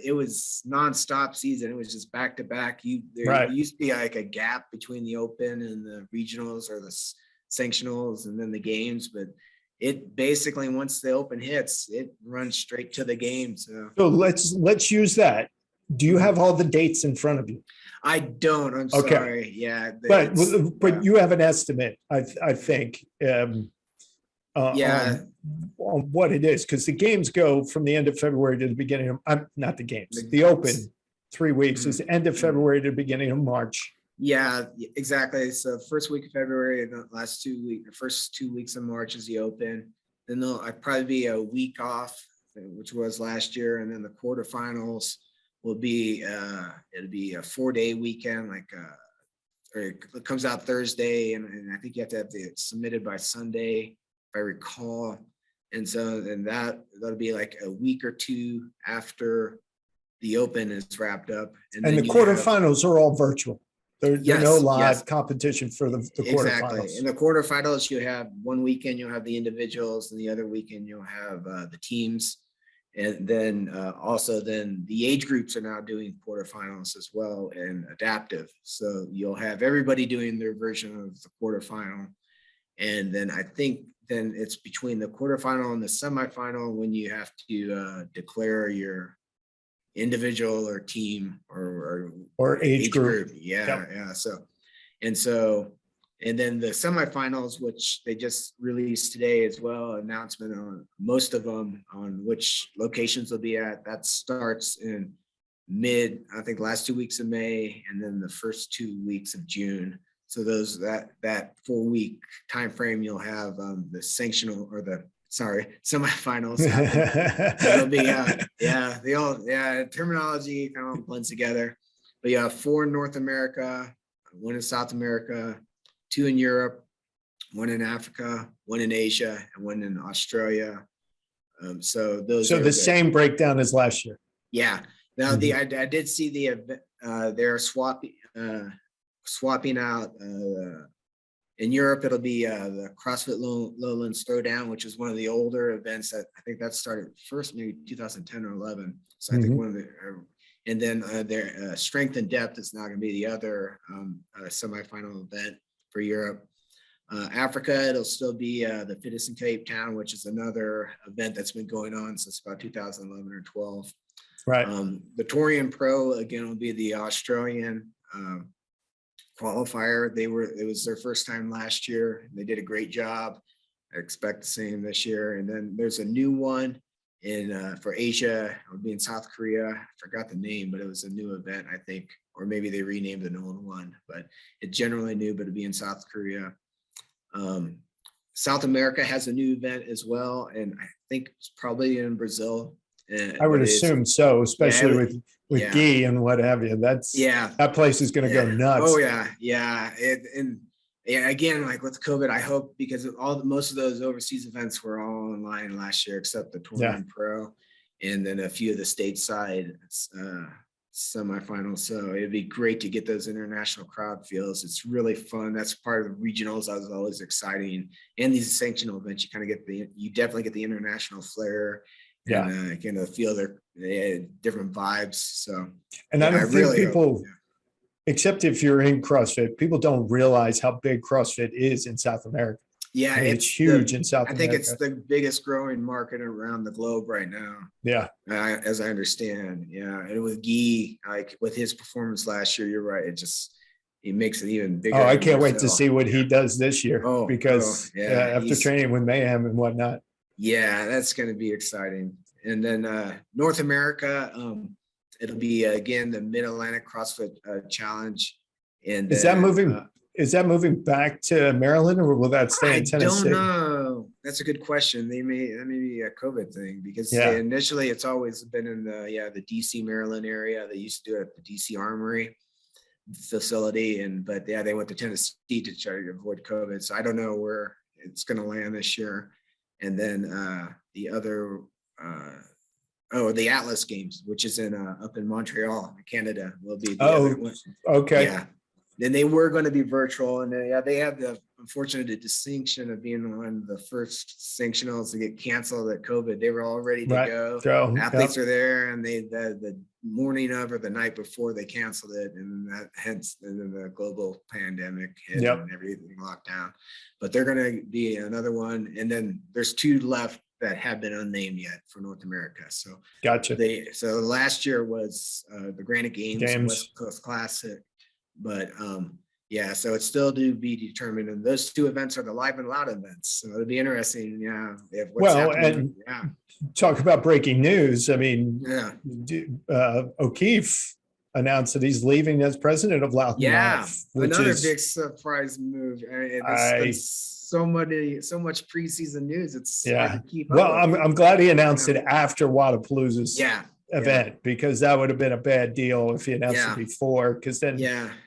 it was nonstop season. It was just back to back. There used to be like a gap between the open and the regionals or the sanctionals and then the games, but it basically, once the open hits, it runs straight to the games. So let's use that. Do you have all the dates in front of you? I don't. I'm sorry. Yeah, but you have an estimate, I think. On what it is, because the games go from the end of February to the beginning of not the games. The open 3 weeks is end of February to the beginning of March. Yeah, exactly. So first week of February, the first 2 weeks of March is the open. Then there'll probably be a week off, which was last year, and then the quarterfinals will be it'll be a 4-day weekend, or it comes out Thursday, and I think you have to have it submitted by Sunday, if I recall. And so then that'll be like a week or two after the open is wrapped up. And the quarterfinals are all virtual. There's no live competition for the quarterfinals. Exactly. In the quarterfinals, you have one weekend, you'll have the individuals, and the other weekend you'll have the teams. And then also the age groups are now doing quarterfinals as well and adaptive. So you'll have everybody doing their version of the quarterfinal. And then I think then it's between the quarterfinal and the semifinal when you have to declare your individual or team or age group. Yeah. And then the semifinals, which they just released today as well, announcement on most of them on which locations they'll be at. That starts in I think last 2 weeks of May, and then the first 2 weeks of June. So that 4 week time frame, you'll have the semifinals. It'll be terminology kind of blends together. But you have 4 in North America, 1 in South America, 2 in Europe, 1 in Africa, 1 in Asia, and 1 in Australia. So the same breakdown as last year. Yeah. Now I did see they're swapping out. In Europe, it'll be the CrossFit Lowlands Throwdown, which is one of the older events that I think that started first maybe 2010 or 11. So I think one of the, and then their strength and depth is now going to be the other semifinal event for Europe. Africa, it'll still be the Fitness in Cape Town, which is another event that's been going on since about 2011 or 12. Right. The Torian Pro again will be the Australian qualifier. It was their first time last year. They did a great job. I expect the same this year. And then there's a new one for Asia. It'll be in South Korea. I forgot the name, but it was a new event, I think, or maybe they renamed an old one, but it's generally new, but it'll be in South Korea. South America has a new event as well, and I think it's probably in Brazil. I would assume so, especially with Guy and what have you. That place is going to go nuts. Oh yeah. And again, like with COVID, I hope, because most of those overseas events were all online last year, except the Tournament Pro, and then a few of the stateside semifinals. So it'd be great to get those international crowd feels. It's really fun. That's part of the regionals. That was always exciting. And these sanctional events, you definitely get the international flair. And kind of feel their different vibes. So, and I don't think people, except if you're in CrossFit, people don't realize how big CrossFit is in South America. Yeah, it's huge in South America. I think it's the biggest growing market around the globe right now. Yeah, as I understand. Yeah, and with Guy, like with his performance last year, you're right. It makes it even bigger. Oh, I can't wait to see what he does this year. Because after training with Mayhem and whatnot. Yeah, that's going to be exciting. And then North America, it'll be again the Mid-Atlantic CrossFit Challenge. And is that moving back to Maryland, or will that stay in Tennessee? I don't know. That's a good question. That may be a COVID thing, because initially it's always been in the DC Maryland area. They used to do it at the DC Armory facility, but they went to Tennessee to try to avoid COVID. So I don't know where it's going to land this year. And then the other the Atlas Games, which is in up in Montreal, Canada, will be the Oh, other one. okay. Yeah. Then they were going to be virtual, and they had the unfortunate distinction of being one of the first sanctionals to get canceled at COVID. They were all ready to Right. go. So, Athletes yep. are there, and the morning of or the night before they canceled it, and that hence the global pandemic hit Yep. and everything locked down. But they're going to be another one, and then there's 2 left that have been unnamed yet for North America. So Gotcha. so last year was the Granite Games. West Coast Classic. But yeah, so it's still to be determined. And those 2 events are the live and loud events. So it'll be interesting. Yeah. And talk about breaking news. I mean, O'Keefe announced that he's leaving as president of Loud and Loud. Another big surprise move. So much preseason news. It's hard to keep up. Well, I'm glad he announced it after Wadapalooza's event, because that would have been a bad deal if he announced it before, because then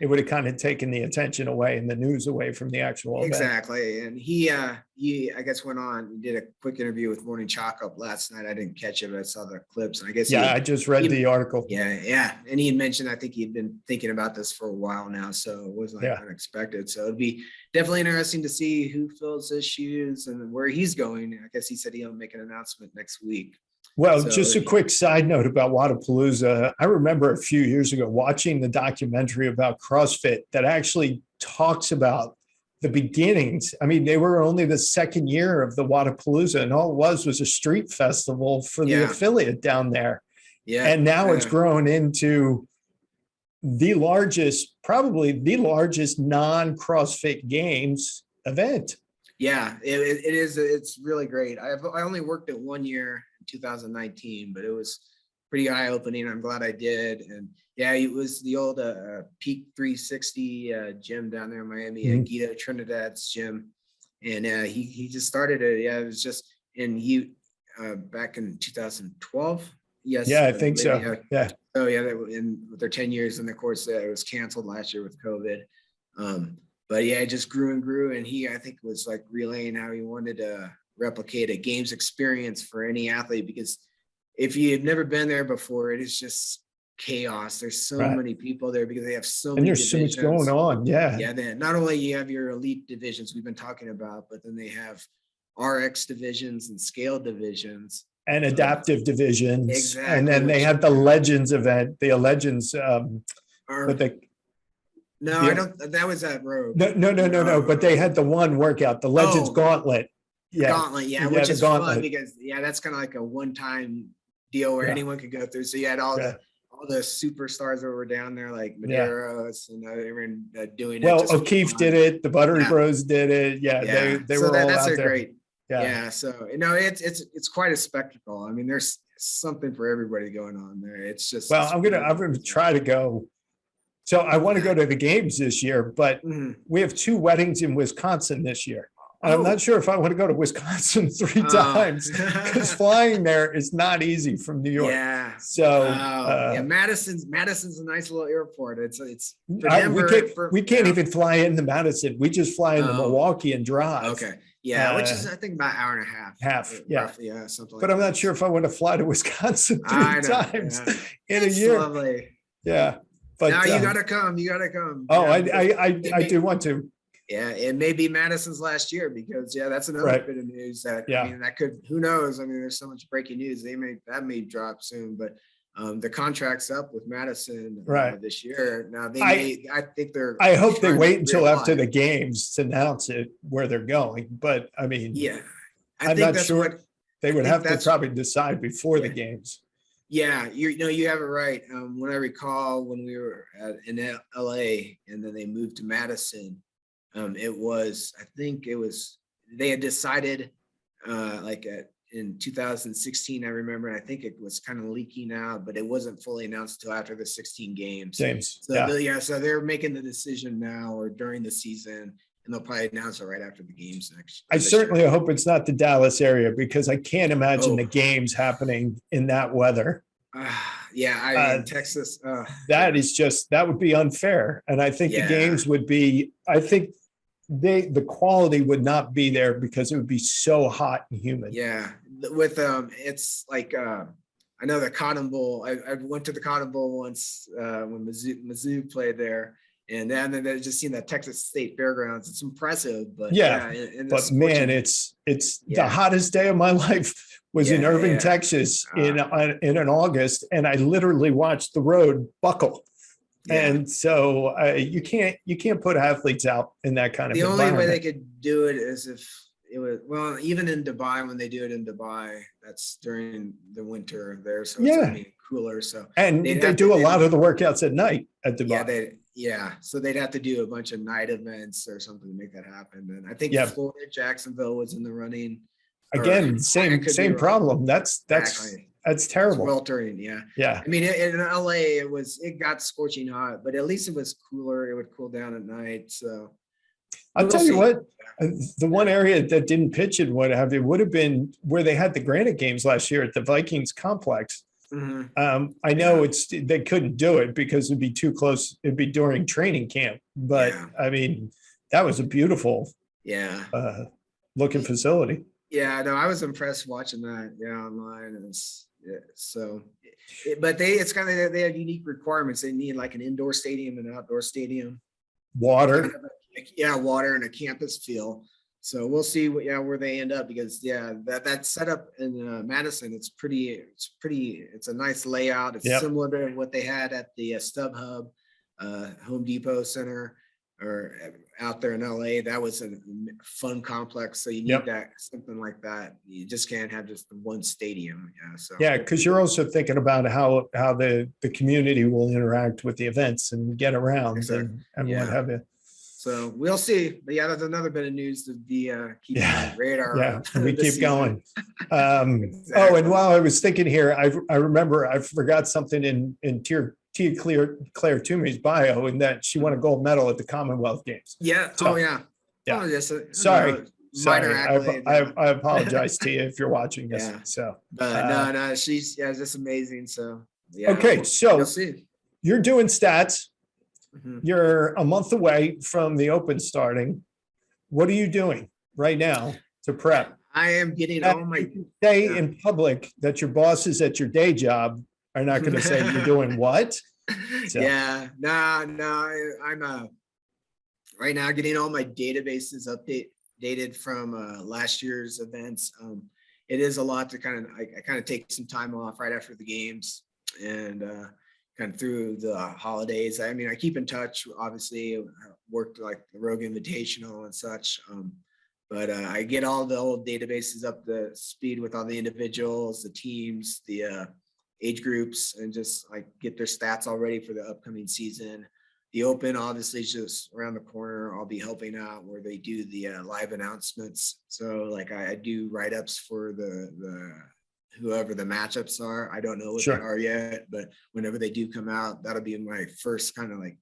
it would have kind of taken the attention away and the news away from the actual event. Exactly. And he I guess went on and did a quick interview with Morning Chalk Up last night. I didn't catch it, but I saw the clips. And I guess I just read the article. Yeah. And he had mentioned, I think he'd been thinking about this for a while now, so it wasn't unexpected. So it'd be definitely interesting to see who fills his shoes and where he's going. I guess he said he'll make an announcement next week. Well, just a quick side note about Wadapalooza. I remember a few years ago watching the documentary about CrossFit that actually talks about the beginnings. I mean, they were only the second year of the Wadapalooza, and all it was a street festival for the affiliate down there. Yeah. And now it's grown into probably the largest non-CrossFit Games event. Yeah, it is. It's really great. I only worked it 1 year, 2019, but it was pretty eye-opening. I'm glad I did. And it was the old Peak 360 gym down there in Miami, Guido Trinidad's gym. And he just started it. Yeah, it was just, and he back in 2012. Yes. Yeah, I think so. Yeah. So with their 10 years, and of course it was canceled last year with COVID. But it just grew and grew. And he, I think, was like relaying how he wanted to replicate a games experience for any athlete, because if you've never been there before, it is just chaos. There's so many people there because they have so many divisions. And there's so much going on. Yeah. Then not only you have your elite divisions we've been talking about, but then they have RX divisions and scale divisions. And adaptive divisions. Exactly. And then they had the Legends event, the Legends, I don't. That was at Rogue. No. But they had the one workout, the Legends Gauntlet. Yeah. Gauntlet, which is fun because that's kind of like a one-time deal where anyone could go through. So you had all the superstars that were down there, like Medeiros, and they were doing it. Well, O'Keefe did it. The Buttery Bros did it. They were all out there. Great. Yeah. So it's quite a spectacle. I mean, there's something for everybody going on there. It's just. Well, I'm gonna try to go. So I want to go to the games this year, but we have 2 weddings in Wisconsin this year. And I'm not sure if I want to go to Wisconsin 3 times, because flying there is not easy from New York. Yeah. So Madison's a nice little airport. We can't even fly into Madison. We just fly into Milwaukee and drive. Okay. Yeah, which is I think about an hour and a half. Roughly, something. But I'm not sure if I want to fly to Wisconsin 3 times in a year. Lovely. Yeah. But now you gotta come. Oh, I do want to. Yeah, it may be Madison's last year, because that's another bit of news that I mean, that could, who knows? I mean, there's so much breaking news. That may drop soon, but the contract's up with Madison this year. Now I hope they wait until after the games to announce it where they're going. But I mean, I'm not sure. They would have to probably decide before the games. Yeah, you have it right. When I recall, when we were in LA and then they moved to Madison, they had decided in 2016, I remember, and I think it was kind of leaking out, but it wasn't fully announced until after the 16 games. So they're making the decision now or during the season, and they'll probably announce it right after the games next. I certainly hope it's not the Dallas area, because I can't imagine the games happening in that weather. Texas. That would be unfair. And I think the games would be, the quality would not be there because it would be so hot and humid. Yeah. With, it's like, I know the Cotton Bowl. I went to the Cotton Bowl once when Mizzou played there, and then I just seen that Texas State Fairgrounds. It's impressive, but Yeah, in the but man, it's the hottest day of my life was in Irving, Texas in an August, and I literally watched the road buckle. And so you can't put athletes out in that kind of environment. The only way they could do it is if it was, well, even in Dubai, when they do it in Dubai, that's during the winter there, so it's gonna be cooler. So and they do a lot of the workouts at night at Dubai. So they'd have to do a bunch of night events or something to make that happen. And I think Florida, Jacksonville was in the running. Again, same problem. That's terrible. Sweltering, yeah. I mean, in LA, it got scorching hot, but at least it was cooler. It would cool down at night. So I'll tell you what, the one area that didn't pitch it, what have you, would have been where they had the Granite Games last year at the Vikings complex. I know they couldn't do it because it'd be too close. It'd be during training camp, but I mean, that was a beautiful, looking facility. Yeah, no, I was impressed watching that. Online, and but they have unique requirements. They need like an indoor stadium and an outdoor stadium, water, water and a campus feel. So we'll see where they end up, because that setup in Madison, it's a nice layout. It's similar to what they had at the StubHub Home Depot Center or out there in LA. That was a fun complex. So you need something like that. You just can't have just one stadium. Because you're also thinking about how the community will interact with the events and get around and what have you. So we'll see. But that's another bit of news to be keeping on the radar. Yeah, we keep going. Oh, and while I was thinking here, I remember I forgot something in Claire Toomey's bio, in that she won a gold medal at the Commonwealth Games. Yeah. So, Sorry. I apologize to you if you're watching this. So no, she's just amazing. So okay, so we'll see. You're doing stats. You're a month away from the Open starting. What are you doing right now to prep? I am getting all my say in public that your bosses at your day job are not going to say you're doing what? So. I'm right now getting all my databases updated from last year's events. It is a lot to I kind of take some time off right after the games and kind of through the holidays. I mean, I keep in touch, obviously, worked like the Rogue Invitational and such. But I get all the old databases up to speed with all the individuals, the teams, the age groups, and just like get their stats all ready for the upcoming season. The Open obviously is just around the corner. I'll be helping out where they do the live announcements. So like I do write-ups for the whoever the matchups are. I don't know what they are yet, but whenever they do come out, that'll be my first kind of like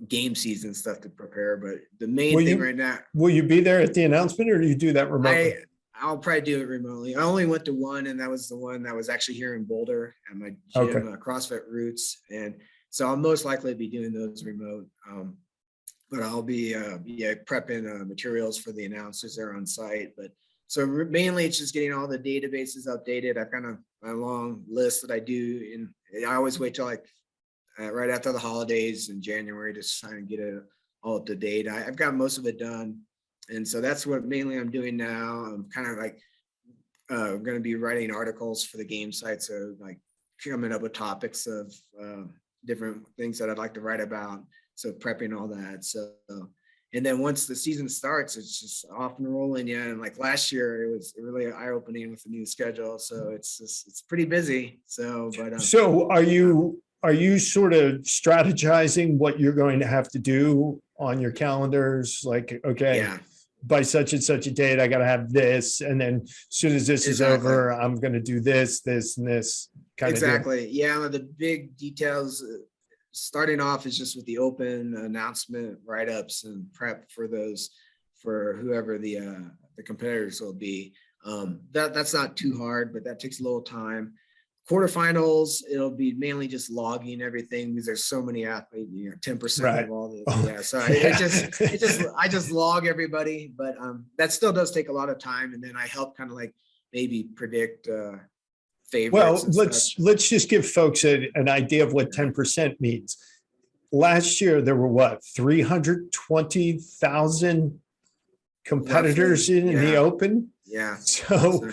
game season stuff to prepare. But the main thing right now. Will you be there at the announcement, or do you do that remotely? I'll probably do it remotely. I only went to one, and that was the one that was actually here in Boulder at my gym, CrossFit Roots. And so I'll most likely be doing those remote. But I'll be prepping materials for the announcers there on site. But so mainly it's just getting all the databases updated. I've kind of a long list that I do, and I always wait till like right after the holidays in January to try and get it all up to date. I've got most of it done. And so that's what mainly I'm doing now. I'm kind of like going to be writing articles for the game site. So like coming up with topics of different things that I'd like to write about. So prepping all that. So, and then once the season starts, it's just off and rolling. Yeah. And like last year, it was really eye-opening with the new schedule. So it's pretty busy. So, but so are you sort of strategizing what you're going to have to do on your calendars? Like, by such and such a date, I got to have this. And then as soon as this is over, I'm going to do this, this, and this kind of deal. Yeah. The big details starting off is just with the Open announcement, write-ups and prep for those, for whoever the competitors will be. That's not too hard, but that takes a little time. Quarterfinals, it'll be mainly just logging everything because there's so many athletes, 10% of all the, so I just log everybody, but that still does take a lot of time. And then I help kind of like maybe predict favorites. And let's just give folks an idea of what 10% means. Last year, there were what, 320,000 competitors in the Open? Yeah. So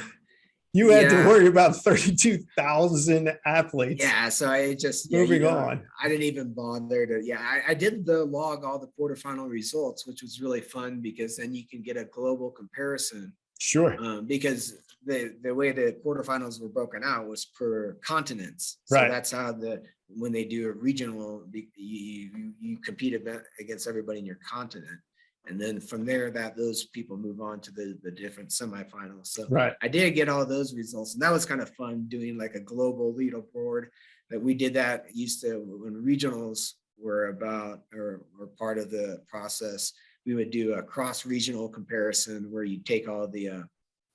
you had to worry about 32,000 athletes. Yeah. So I just moving on. I didn't even bother to. I did log all the quarterfinal results, which was really fun because then you can get a global comparison. Sure. Because the way the quarterfinals were broken out was per continents. So that's how when they do a regional, you compete against everybody in your continent. And then from there, those people move on to the different semifinals. So I did get all those results, and that was kind of fun doing like a global leaderboard. That we did that when regionals were part of the process. We would do a cross-regional comparison where you take all the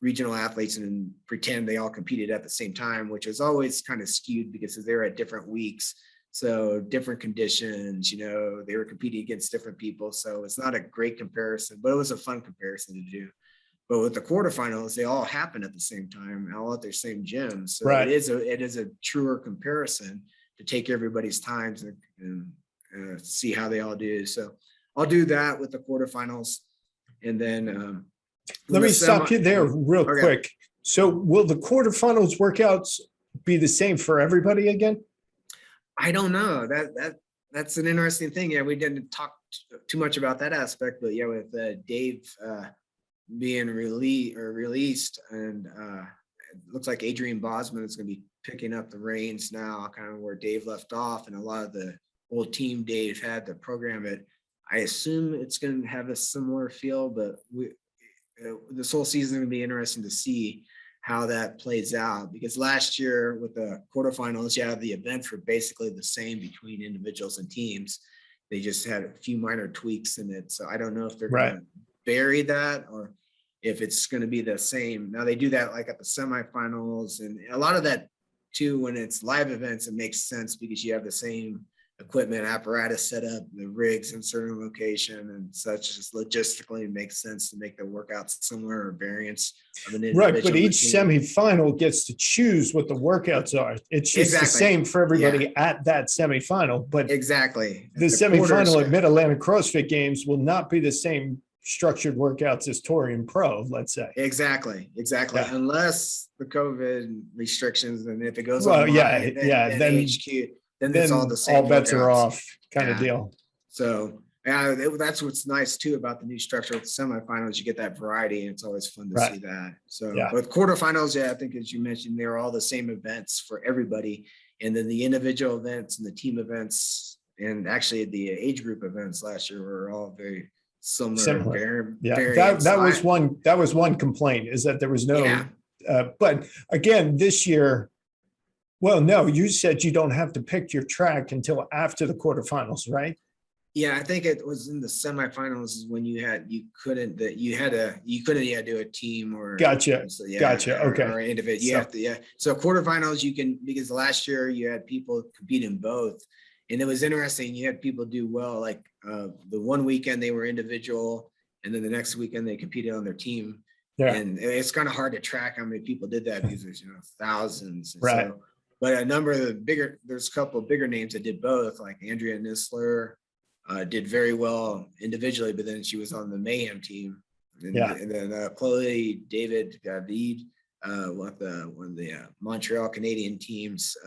regional athletes and pretend they all competed at the same time, which was always kind of skewed because they're at different weeks. So different conditions, they were competing against different people. So it's not a great comparison, but it was a fun comparison to do. But with the quarterfinals, they all happen at the same time, all at their same gyms. So it is a truer comparison to take everybody's times and see how they all do. So I'll do that with the quarterfinals. And then let me stop you there real quick. So will the quarterfinals workouts be the same for everybody again? I don't know. That's an interesting thing. Yeah, we didn't talk too much about that aspect, but with Dave being released, and it looks like Adrian Bosman is going to be picking up the reins now, kind of where Dave left off, and a lot of the old team Dave had to program it. I assume it's going to have a similar feel, but this whole season is going to be interesting to see how that plays out, because last year with the quarterfinals, the events were basically the same between individuals and teams. They just had a few minor tweaks in it. So I don't know if they're going to bury that or if it's going to be the same. Now they do that like at the semifinals, and a lot of that too, when it's live events, it makes sense because you have the same equipment apparatus set up, the rigs in certain location and such. Just logistically it makes sense to make the workouts similar or variants of an individual. But each semifinal gets to choose what the workouts are. It's just the same for everybody at that semifinal. But the semifinal at Mid-Atlantic CrossFit Games will not be the same structured workouts as Tour and Pro, let's say. Exactly. Unless the COVID restrictions, and if it goes then HQ, then it's all the same. All bets workouts. are off kind of deal. So that's what's nice too about the new structure with the semifinals. You get that variety, and it's always fun to see that. So with quarterfinals, I think as you mentioned, they're all the same events for everybody. And then the individual events and the team events, and actually the age group events last year were all very similar. That was one complaint, is that there was no but again, this year, well, no, you said you don't have to pick your track until after the quarterfinals, right? Yeah, I think it was in the semifinals when you couldn't do a team or gotcha. Okay. Or individual. So quarterfinals you can, because last year you had people compete in both. And it was interesting. You had people do well, like the one weekend they were individual, and then the next weekend they competed on their team. Yeah. And it's kind of hard to track how many people did that because there's thousands. Right. So, but a number of there's a couple of bigger names that did both, like Andrea Nisler did very well individually, but then she was on the Mayhem team. And then Chloe David David, one of the Montreal Canadian teams,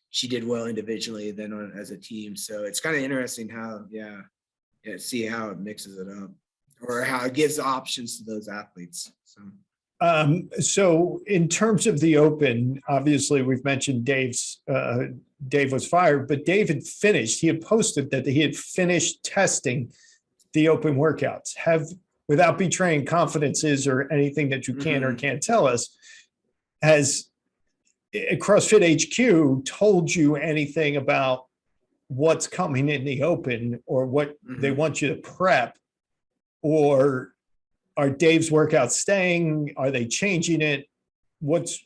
she did well individually, then as a team. So it's kind of interesting how, see how it mixes it up, or how it gives options to those athletes. So in terms of the Open, obviously we've mentioned Dave was fired, but Dave had finished. He had posted that he had finished testing the Open workouts. Without betraying confidences or anything that you can or can't tell us, has CrossFit HQ told you anything about what's coming in the Open, or what they want you to prep, or are Dave's workouts staying? Are they changing it? What's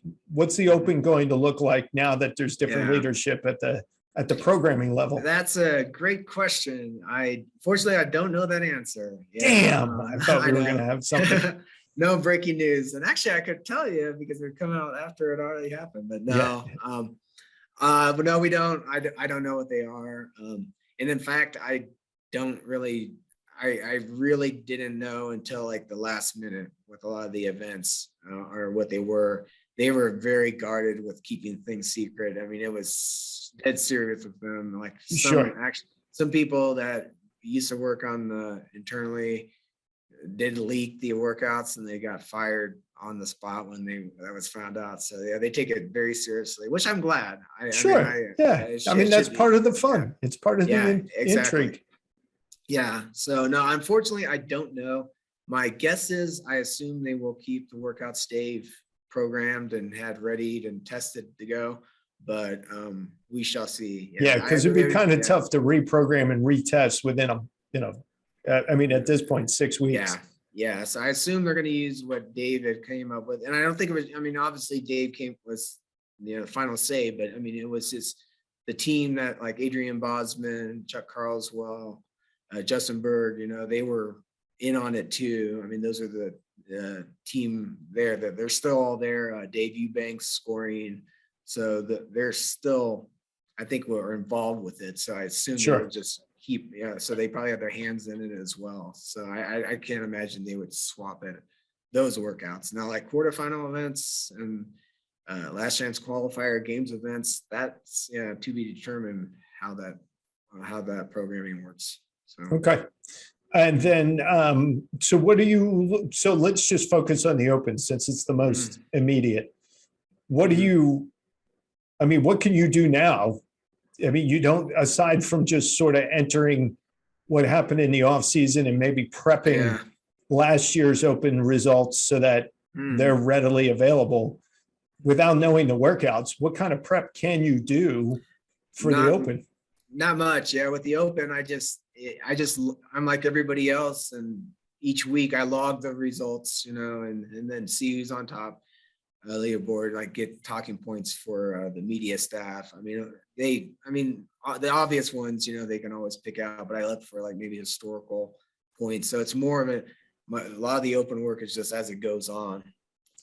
the Open going to look like now that there's different leadership at the programming level? That's a great question. Fortunately I don't know that answer. Damn, I thought we were going to have something. no breaking news. And actually I could tell you because it would come out after it already happened, but Yeah. no, but no, we don't. I don't know what they are. And in fact, I don't really, I really didn't know until like the last minute with a lot of the events or what they were. They were very guarded with keeping things secret. I mean, it was dead serious with them. Like some people that used to work on the internally did leak the workouts and they got fired on the spot when that was found out. So yeah, they take it very seriously, which I'm glad. I mean, that's part of the fun. It's part of the intrigue. Yeah. So no, unfortunately, I don't know. My guess is I assume they will keep the workouts Dave programmed and had readied and tested to go, but we shall see. Yeah, because it'd be kind of tough to reprogram and retest within I mean, at this point, 6 weeks. Yeah. So I assume they're going to use what David came up with, and I don't think it was. I mean, obviously Dave was the final say, but I mean, it was just the team that like Adrian Bosman, Chuck Carswell, Justin Berg. They were in on it too. I mean, those are the team there that they're still all there. Dave Eubanks scoring, so they're still, I think, were involved with it. So I assume they'll just keep. Yeah, so they probably have their hands in it as well. So I can't imagine they would swap it those workouts now, like quarterfinal events and last chance qualifier games events. That's to be determined how that programming works. So okay. And then, so let's just focus on the Open since it's the most immediate. What can you do now? I mean, you don't, aside from just sort of entering what happened in the off season and maybe prepping last year's Open results so that they're readily available without knowing the workouts, what kind of prep can you do for the Open? Not much. Yeah. With the Open, I'm like everybody else. And each week I log the results, and then see who's on top leaderboard, like get talking points for the media staff. I mean, the obvious ones, they can always pick out, but I look for like maybe historical points. So it's more of a lot of the Open work is just as it goes on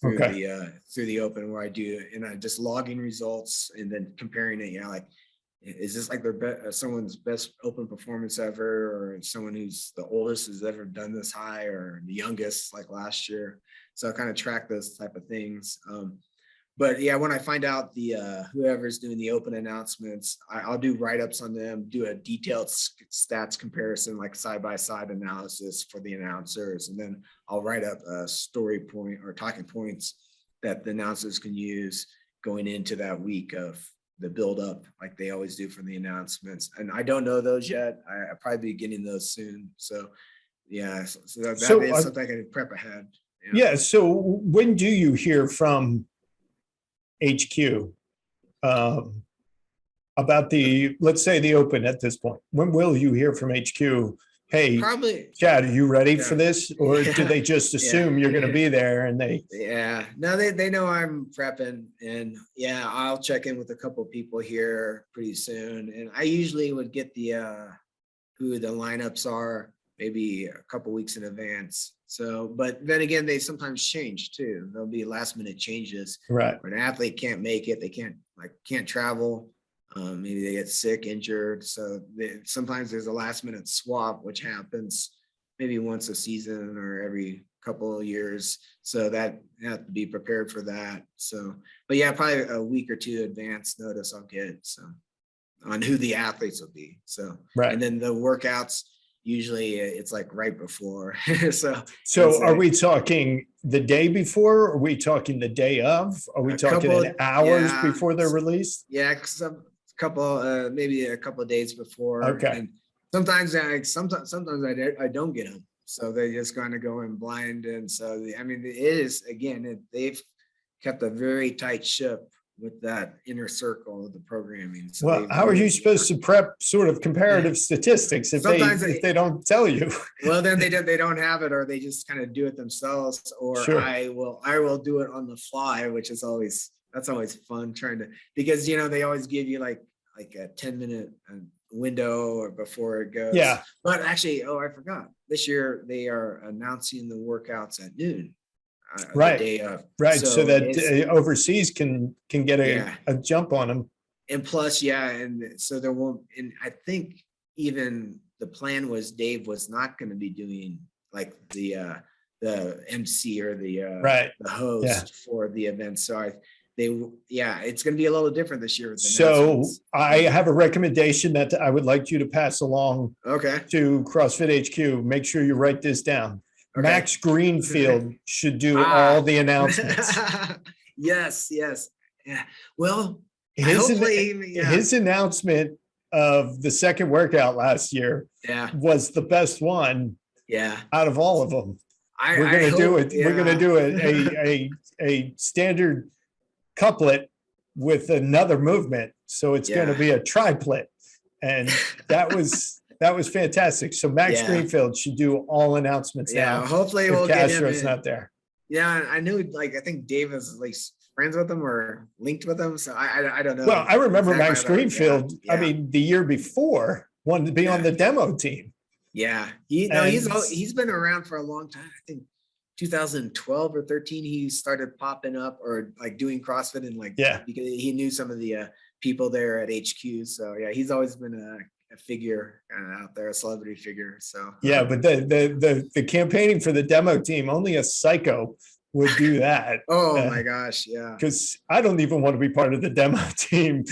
through the Open, where I do, and I just logging results and then comparing it, like, is this like someone's best Open performance ever, or someone who's the oldest has ever done this high, or the youngest like last year? So I kind of track those type of things. But yeah, when I find out the whoever's doing the Open announcements, I'll do write-ups on them, do a detailed stats comparison, like side-by-side analysis for the announcers, and then I'll write up a story point or talking points that the announcers can use going into that week of the build up, like they always do for the announcements. And I don't know those yet. I'll probably be getting those soon. So yeah, so that is something I can prep ahead. Yeah. So when do you hear from HQ about let's say the Open at this point? When will you hear from HQ? Hey, probably, Chad, are you ready for this? Or do they just assume you're going to be there and they? Yeah, no, they know I'm prepping, and I'll check in with a couple of people here pretty soon. And I usually would get who the lineups are maybe a couple weeks in advance. So, but then again, they sometimes change too. There'll be last minute changes. Right. When an athlete can't make it, they can't travel. Maybe they get sick, injured. So sometimes there's a last minute swap, which happens maybe once a season or every couple of years. So that you have to be prepared for that. So, but yeah, probably a week or two advance notice I'll get on who the athletes will be. So, and then the workouts, usually it's like right before. so are we talking the day before? Or are we talking the day of? Are we talking hours before they're released? Yeah, maybe a couple of days before. Okay. And sometimes I don't get them, so they just kind of go in blind. And so it is, again, they've kept a very tight ship with that inner circle of the programming. So well, how are you supposed to prep sort of comparative statistics if they don't tell you? Well, then they don't have it, or they just kind of do it themselves, or I will do it on the fly, which is always fun because they always give you like a 10-minute window or before it goes. Yeah. But actually, I forgot. This year they are announcing the workouts at noon. the Right. day of. Right. So that it's- overseas can get yeah. a jump on them. And plus, yeah, and so there won't, and I think even the plan was Dave was not going to be doing like the MC or Right. the Yeah. host for the event. So it's going to be a little different this year with the So announcements. I have a recommendation that I would like you to pass along Okay. to CrossFit HQ. Make sure you write this down. Okay. Max Greenfield should do Ah. all the announcements. Yes. Yeah. Well, His hopefully, yeah. his announcement of the second workout last year Yeah. was the best one Yeah. out of all of them. I We're gonna do hope, it. We're gonna yeah. do it a standard couplet with another movement. So it's going to Yeah. be a triplet. And that was fantastic. So Max Yeah. Greenfield should do all announcements Yeah. now. Hopefully If we'll get him Castro's in. not there. Yeah, I knew I think Dave is like friends with him or linked with him. So I don't know. Well, I remember exactly Max about it. Greenfield. Yeah. I mean, the year before wanted to be on Yeah. the demo team. Yeah. And- He's been around for a long time. I think 2012 or 13, he started popping up or like doing CrossFit and like, Yeah. because he knew some of the people there at HQ. So yeah, he's always been a figure out there, a celebrity figure. So Yeah, but the campaigning for the demo team, only a psycho would do that. oh my gosh, yeah. Because I don't even want to be part of the demo team.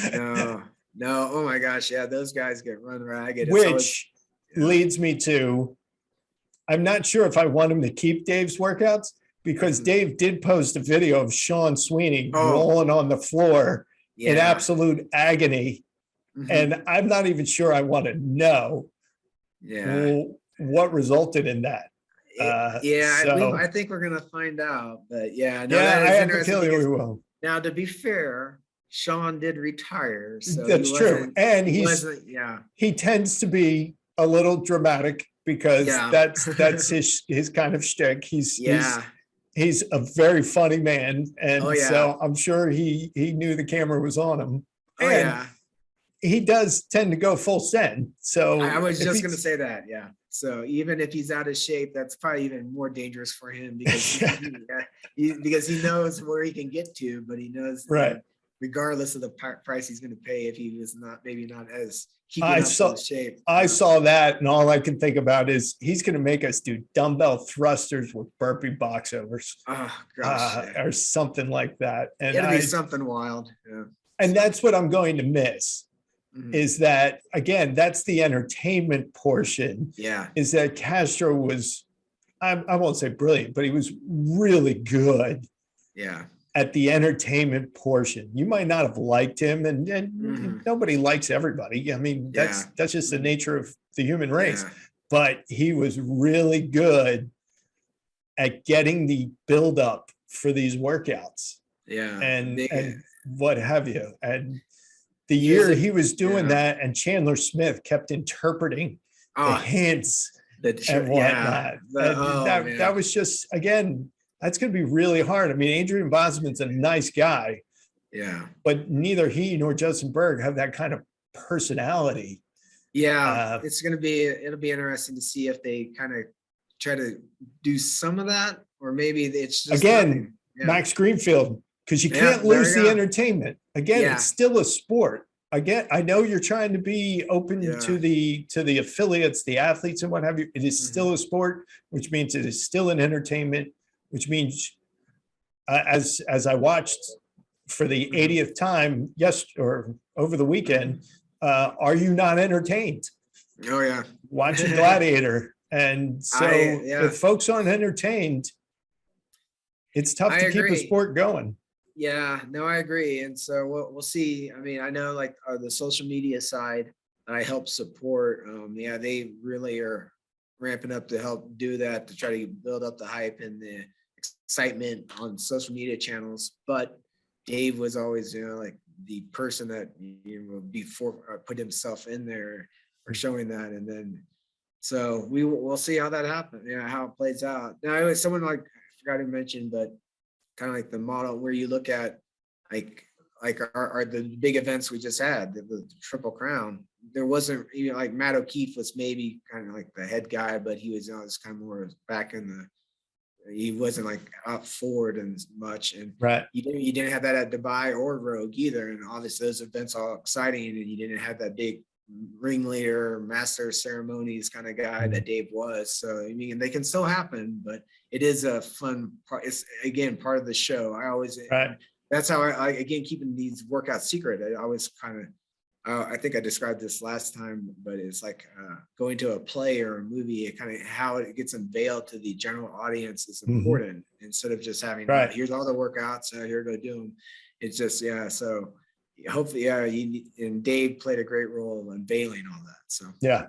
No, oh my gosh, yeah, those guys get run ragged. It's Which always- leads me to, I'm not sure if I want him to keep Dave's workouts, because Mhm. Dave did post a video of Sean Sweeney Oh. rolling on the floor in yeah. absolute agony. Mhm. And I'm not even sure I want to know yeah. what resulted in that. Yeah, so- I think we're gonna find out. But yeah, no, Yeah, that I is have a interesting feeling we because will. now, to be fair, Sean did retire, so That's he true. wasn't- And he he's wasn't- yeah, he tends to be a little dramatic because Yeah. that's his kind of shtick. yeah, He's a very funny man, and Oh, yeah. so I'm sure he knew the camera was on him. oh And yeah. he does tend to go full send. So I was if just he's- gonna say that, yeah. So even if he's out of shape, that's probably even more dangerous for him because because he knows where he can get to, but he knows that Right. regardless of the price he's going to pay, if he was maybe not as keeping I up saw- with shape. I saw that, and all I can think about is he's going to make us do dumbbell thrusters with burpee box overs, Oh gosh, yeah. or something like that. And It'll be something wild. Yeah. and that's what I'm going to miss. Mhm. Is that, again, that's the entertainment portion, Yeah. is that Castro was, I won't say brilliant, but he was really good Yeah. at the entertainment portion. You might not have liked him, and Mhm. nobody likes everybody. I mean, that's just the nature of the human race. Yeah. But he was really good at getting the buildup for these workouts Yeah. and They- and what have you. And the He was year a- he was doing yeah. that, and Chandler Smith kept interpreting the oh, hints the, and whatnot. The- And oh, that man. was just, again, that's going to be really hard. I mean, Adrian Bosman's a nice guy, yeah. but neither he nor Justin Berg have that kind of personality. Yeah, it'll be interesting to see if they kind of try to do some of that, or maybe it's just Again, nothing. Yeah. Max Greenfield, because you Yeah, can't there lose you the go. entertainment. Again, Yeah. it's still a sport. Again, I know you're trying to be open Yeah. to the affiliates, the athletes, and what have you. It is still a sport, which means it is still an entertainment, which means as I watched for the 80th time or over the weekend, are you not entertained Oh yeah, watching Gladiator? And so yeah. if folks aren't entertained, it's tough I to keep a agree. sport going. yeah. No, I agree, and so we'll see. I mean, I know like the social media side, I help support. Yeah, they really are ramping up to help do that to try to build up the hype and the excitement on social media channels. But Dave was always, like the person that before put himself in there for showing that, and then so we'll see how that happens. Yeah, how it plays out. Now, it was someone like I forgot to mention, but kind of like the model where you look at like our the big events we just had, the Triple Crown. There wasn't even like Matt O'Keefe was maybe kind of like the head guy, but he was kind of more back in he wasn't like up forward and much. And Right. you didn't have that at Dubai or Rogue either. And obviously those events are all exciting, and you didn't have that big ringleader, master of ceremonies kind of guy that Dave was. So I mean, they can still happen, but it is a fun part. It's again part of the show. I always, Right. that's how I again keeping these workouts secret. I always kind of, I think I described this last time, but it's like going to a play or a movie. It kind of how it gets unveiled to the general audience is important instead of just having Right. here's all the workouts, here go do them. It's just so. Hopefully, and Dave played a great role in unveiling all that. So yeah.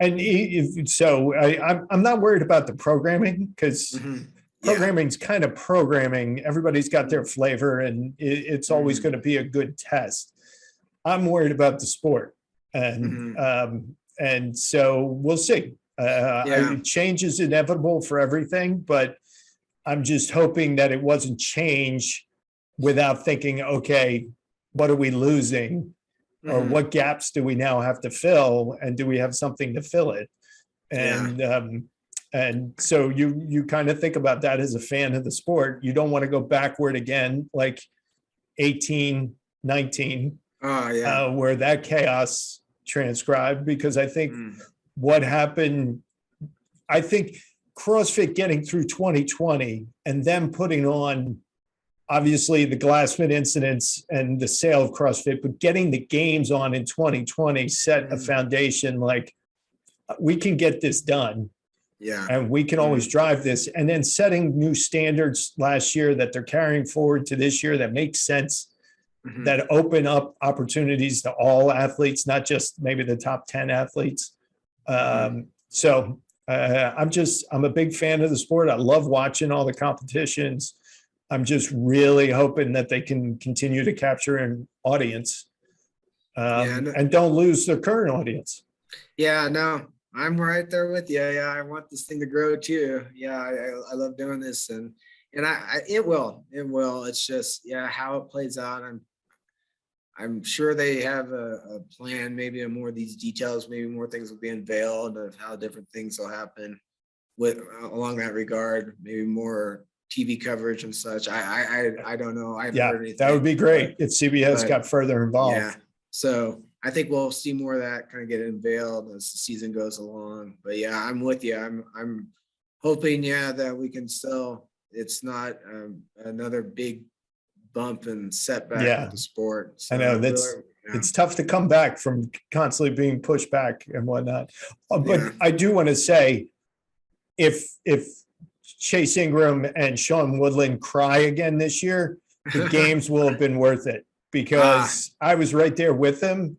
And so I'm not worried about the programming, because programming's kind of programming. Everybody's got their flavor, and it's always going to be a good test. I'm worried about the sport, and so we'll see. Change is inevitable for everything, but I'm just hoping that it wasn't change without thinking, okay, what are we losing? Or what gaps do we now have to fill? And do we have something to fill it? And so you kind of think about that as a fan of the sport. You don't want to go backward again, like 18, 19, where that chaos transcribed, because I think what happened, I think CrossFit getting through 2020 and then putting on, obviously, the Glassman incidents and the sale of CrossFit, but getting the games on in 2020 set a foundation, like, we can get this done. Yeah. And we can always drive this. And then setting new standards last year that they're carrying forward to this year that makes sense, that open up opportunities to all athletes, not just maybe the top 10 athletes. So I'm a big fan of the sport. I love watching all the competitions. I'm just really hoping that they can continue to capture an audience and don't lose their current audience. Yeah, no, I'm right there with you. Yeah, I want this thing to grow too. Yeah, I love doing this, and it will. It's just how it plays out. I'm sure they have a plan. Maybe more of these details. Maybe more things will be unveiled of how different things will happen along that regard. Maybe more TV coverage and such. I don't know. I haven't heard anything. That would be great if CBS got further involved. Yeah. So I think we'll see more of that kind of get unveiled as the season goes along. But yeah, I'm with you. I'm hoping that we can still. It's not another big bump and setback with the sport. So I know it's tough to come back from constantly being pushed back and whatnot. But I do want to say, if Chase Ingram and Sean Woodland cry again this year, the games will have been worth it, because I was right there with them,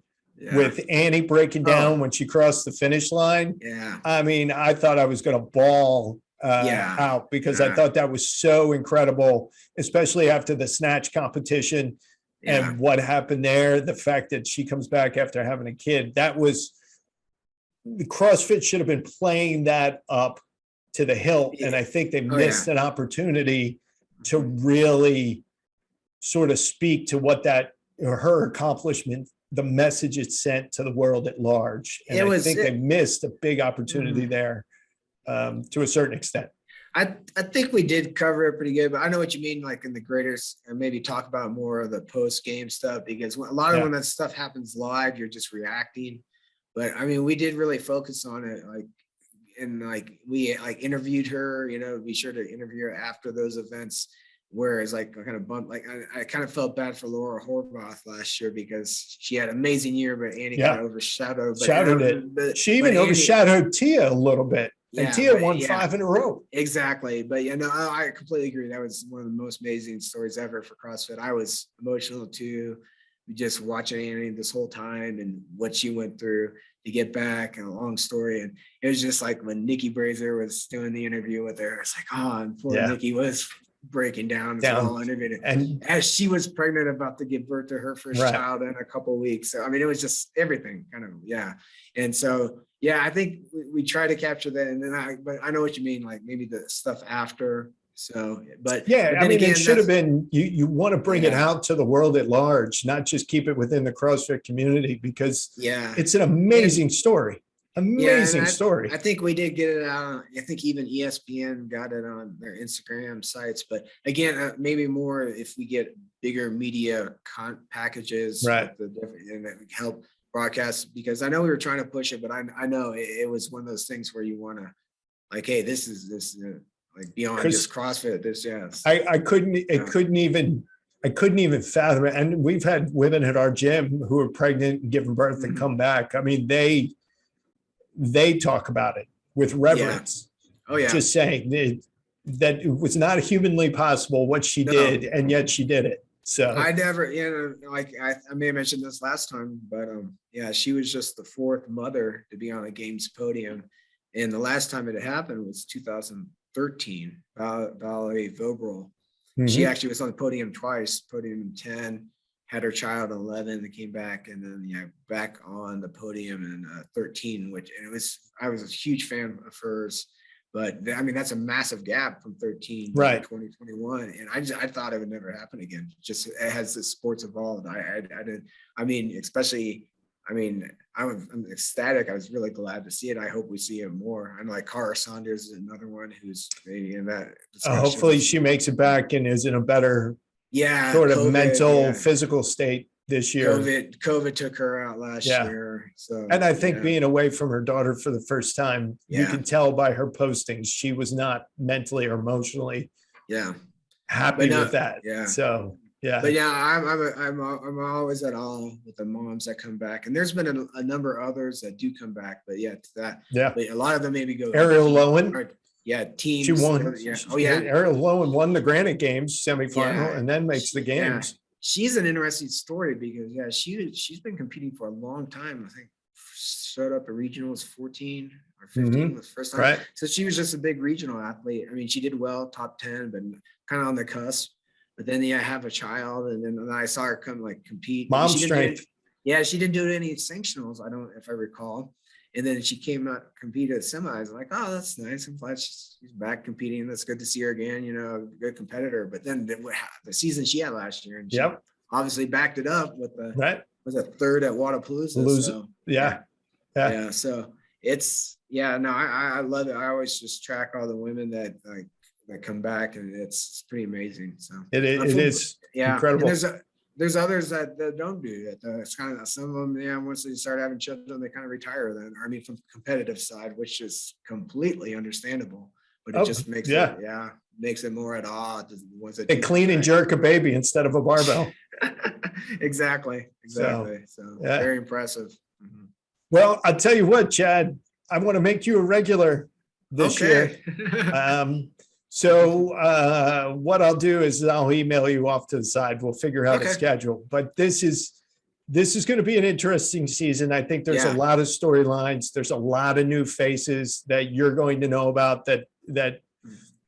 with Annie breaking down when she crossed the finish line. Yeah. I mean, I thought I was going to bawl out, because I thought that was so incredible, especially after the snatch competition and what happened there. The fact that she comes back after having a kid, the CrossFit should have been playing that up to the hilt. And I think they missed an opportunity to really sort of speak to what her accomplishment, the message it sent to the world at large. And I think they missed a big opportunity there to a certain extent. I think we did cover it pretty good, but I know what you mean, like in the greatest, and maybe talk about more of the post-game stuff, because a lot of when that stuff happens live, you're just reacting. But I mean, we did really focus on it, we interviewed her, be sure to interview her after those events, whereas I kind of bumped, I kind of felt bad for Laura Horvath last year, because she had an amazing year, but Annie kind of overshadowed it. She even overshadowed Tia a little bit. And Tia won 5 in a row. Exactly. But I completely agree. That was one of the most amazing stories ever for CrossFit. I was emotional too, just watching Annie this whole time and what she went through to get back, and a long story. And it was just like when Nikki Brazier was doing the interview with her, it's like, and poor Nikki was breaking down as well. And as she was pregnant, about to give birth to her first child in a couple of weeks. So, I mean, it was just everything kind of, And so, I think we try to capture that. And then but I know what you mean, like maybe the stuff after. So, but I mean, it should have been, you want to bring it out to the world at large, not just keep it within the CrossFit community, because it's an amazing story. Amazing story. I think we did get it out. I think even ESPN got it on their Instagram sites. But again, maybe more if we get bigger media packages, Right? with the different, and that would help broadcast. Because I know we were trying to push it, but I know it was one of those things where you want to, like, hey, this is like beyond just CrossFit. This, yes. I couldn't. It couldn't even. I couldn't even fathom it. And we've had women at our gym who are pregnant and giving birth and come back. I mean, they talk about it with reverence. Oh yeah. Just saying that it was not humanly possible what she did, and yet she did it. So I never, like I may have mentioned this last time, but yeah, she was just the fourth mother to be on a games podium. And the last time it happened was 2013, Valerie Vobril. She actually was on the podium twice, podium 10, had her child at 11, and came back, and then back on the podium in 13, I was a huge fan of hers. But I mean, that's a massive gap from 13 to 2021, and I thought it would never happen again. Just as the sports evolved, I'm ecstatic. I was really glad to see it. I hope we see it more. I'm like Cara Saunders is another one who's maybe in that. Hopefully she makes it back and is in a better sort of mental, physical state this year. COVID took her out last year. So, and I think being away from her daughter for the first time, you can tell by her postings, she was not mentally or emotionally happy with that. Yeah. So, yeah. But yeah, I'm always at awe with the moms that come back. And there's been a number of others that do come back, but but a lot of them maybe go. Ariel Lowen. Teams. She won. Ariel Lowen won the Granite Games semifinal and then makes the games. She's an interesting story because she's been competing for a long time. I think showed up at regionals 14 or 15 was the first time. Right. So she was just a big regional athlete. I mean, she did well, top 10, but kind of on the cusp. But then have a child, and then I saw her compete. Mom strength. She didn't do any sanctionals. If I recall. And then she came out, competed at semis. I'm like, oh, that's nice. I'm glad she's back competing. That's good to see her again. Good competitor. But then the season she had last year, and she obviously backed it up with was a third at Wadapalooza. So, yeah. So it's I love it. I always just track all the women that come back, and it's pretty amazing. So it is incredible. And there's others that don't do it. It's kind of some of them. Once they start having children, they kind of retire. Then from the competitive side, which is completely understandable, but it just makes makes it more at awe. The ones that clean and jerk a baby instead of a barbell. Exactly. So very impressive. Mm-hmm. Well, I'll tell you what, Chad. I want to make you a regular this year. So what I'll do is I'll email you off to the side. We'll figure out a schedule. But this is going to be an interesting season. I think there's a lot of storylines. There's a lot of new faces that you're going to know about that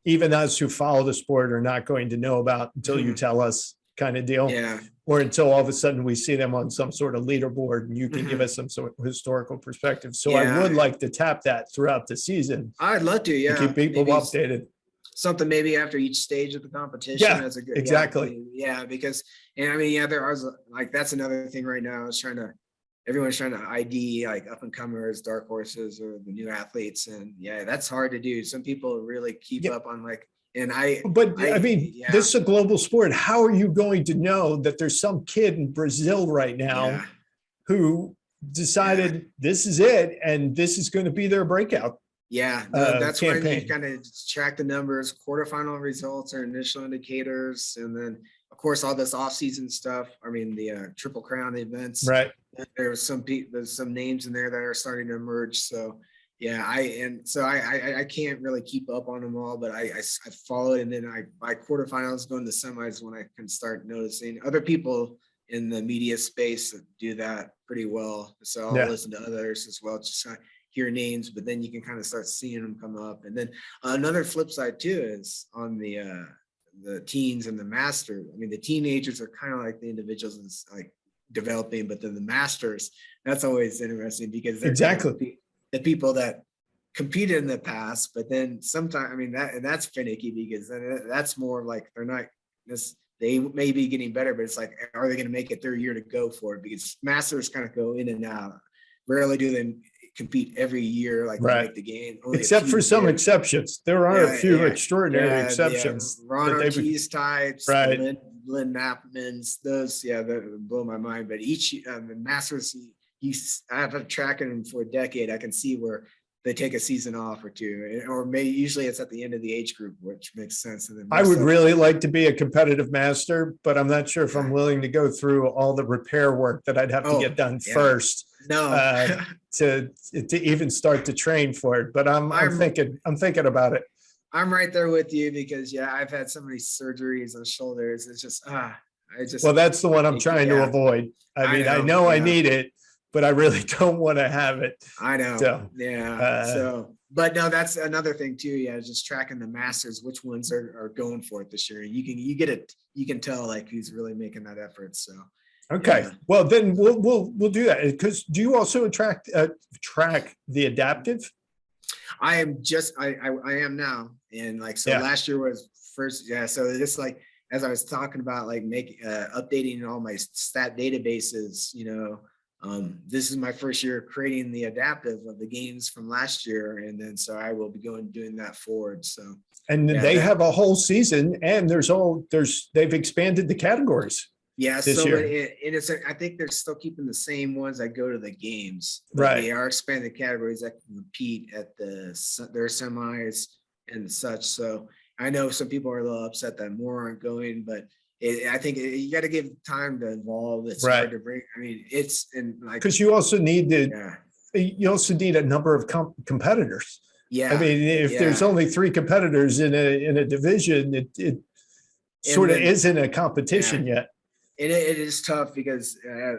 even us who follow the sport are not going to know about until you tell us, kind of deal. Yeah. Or until all of a sudden we see them on some sort of leaderboard and you can give us some sort of historical perspective. So I would like to tap that throughout the season. I'd love to. Yeah. To keep people updated. Something maybe after each stage of the competition. Yeah, as a good, exactly. Because there are that's another thing right now is everyone's trying to ID up and comers, dark horses, or the new athletes. And that's hard to do. Some people really keep up on this is a global sport. How are you going to know that there's some kid in Brazil right now who decided this is it and this is going to be their breakout? That's campaign. When you kind of track the numbers. Quarterfinal results are initial indicators, and then of course all this off-season stuff. The Triple Crown events. Right. There's some names in there that are starting to emerge. So I can't really keep up on them all, but I follow it, and then by quarterfinals going to semis when I can start noticing other people in the media space that do that pretty well. So I'll listen to others as well. Just hear names, but then you can kind of start seeing them come up. And then another flip side too is on the teens and the master. The teenagers are kind of like the individuals is developing, but then the masters, that's always interesting because they're the people that competed in the past, but then sometimes that's finicky because that's more they're not they may be getting better, but it's are they going to make it their year to go for it? Because masters kind of go in and out. Rarely do they compete every year, like Right. make the game. Only a Except few for some did. exceptions. There are a Yeah, few yeah, extraordinary exceptions. Ron that they've- Ortiz types, the Right. Lynn Knappmans, those, that blow my mind. But each the Masters, I've been tracking them for a decade. I can see where they take a season off or two, or maybe usually it's at the end of the age group, which makes sense. And then I would really like to be a competitive master, but I'm not sure if I'm willing to go through all the repair work that I'd have to get done first No, to even start to train for it. But I'm thinking about it. I'm right there with you because I've had so many surgeries on shoulders. It's just Well, that's the one I'm trying to avoid. I know I need it, but I really don't want to have it. I know. So, but no, that's another thing too. Just tracking the Masters, which ones are going for it this year. You get it. You can tell like who's really making that effort. So. Okay. Well, then we'll do that. Because do you also track the adaptive? I am now. And last year was first. So it's like, as I was talking about, like updating all my stat databases, this is my first year creating the adaptive of the games from last year. And then, so I will be doing that forward. So, and they have a whole season and they've expanded the categories. Yeah, this so year. I think they're still keeping the same ones that go to the games. Right. They are expanding categories that can compete at their semis and such. So I know some people are a little upset that more aren't going, but I think you got to give time to evolve. It's hard to bring. I mean, because you also need a number of competitors. Yeah. I mean, if there's only 3 competitors in a division, it sort of isn't a competition yet. And it is tough because I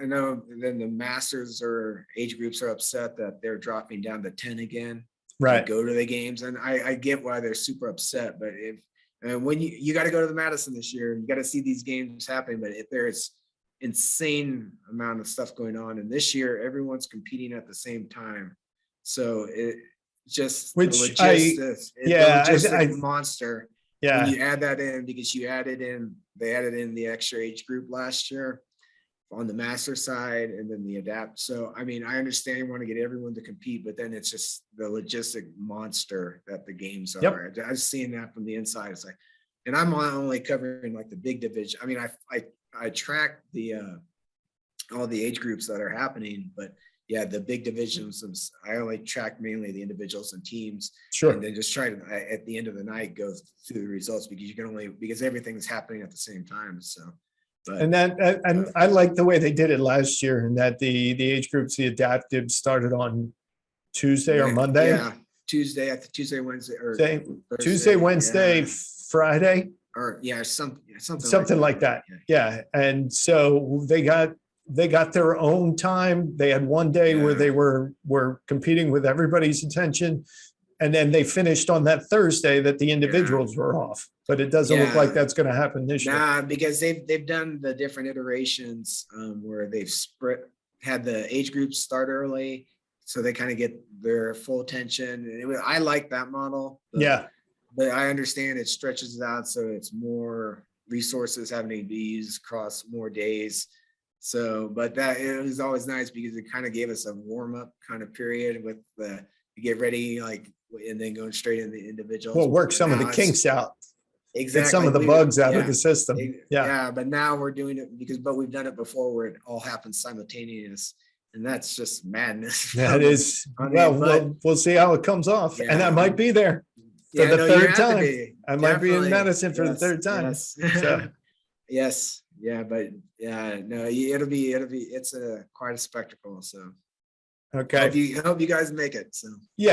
know then the Masters or age groups are upset that they're dropping down to 10 again. Right. Go to the games. And I get why they're super upset. But when you got to go to the Madison this year, you got to see these games happen. But if there's insane amount of stuff going on, and this year everyone's competing at the same time. So it just the logistics monster. Yeah. When you add that in, because they added in the extra age group last year on the master side and then the adapt. So, I mean, I understand you want to get everyone to compete, but then it's just the logistic monster that the games are. I've seen that from the inside. It's like, and I'm only covering like the big division. I mean, I track all the age groups that are happening, but the big divisions, I only track mainly the individuals and teams. Sure. And then just try to, at the end of the night, go through the results because everything's happening at the same time. So, and I like the way they did it last year, and that the age groups, the adaptive started on Tuesday or Monday. Yeah. Tuesday, Wednesday, or Thursday, Thursday, Tuesday, Wednesday, Friday. Or something like that. Yeah. And so they got their own time. They had one day where they were competing with everybody's attention. And then they finished on that Thursday that the individuals were off. But it doesn't look like that's going to happen this year. Nah, because they've done the different iterations where they've had the age groups start early. So they kind of get their full attention. I like that model. But I understand it stretches it out. So it's more resources having to be used across more days. So, but it was always nice because it kind of gave us a warm up kind of period with to get ready, and then going straight into the individuals. Well, work some of the kinks out. Exactly. Get some of the bugs out of the system. But now we're doing it but we've done it before where it all happens simultaneous. And that's just madness. That is. We'll see how it comes off. And I might be there for the third time. I might be in Madison for the third time. Yes. So. Yes. Yeah, but no, it's quite a spectacle. So okay. Hope you guys make it. So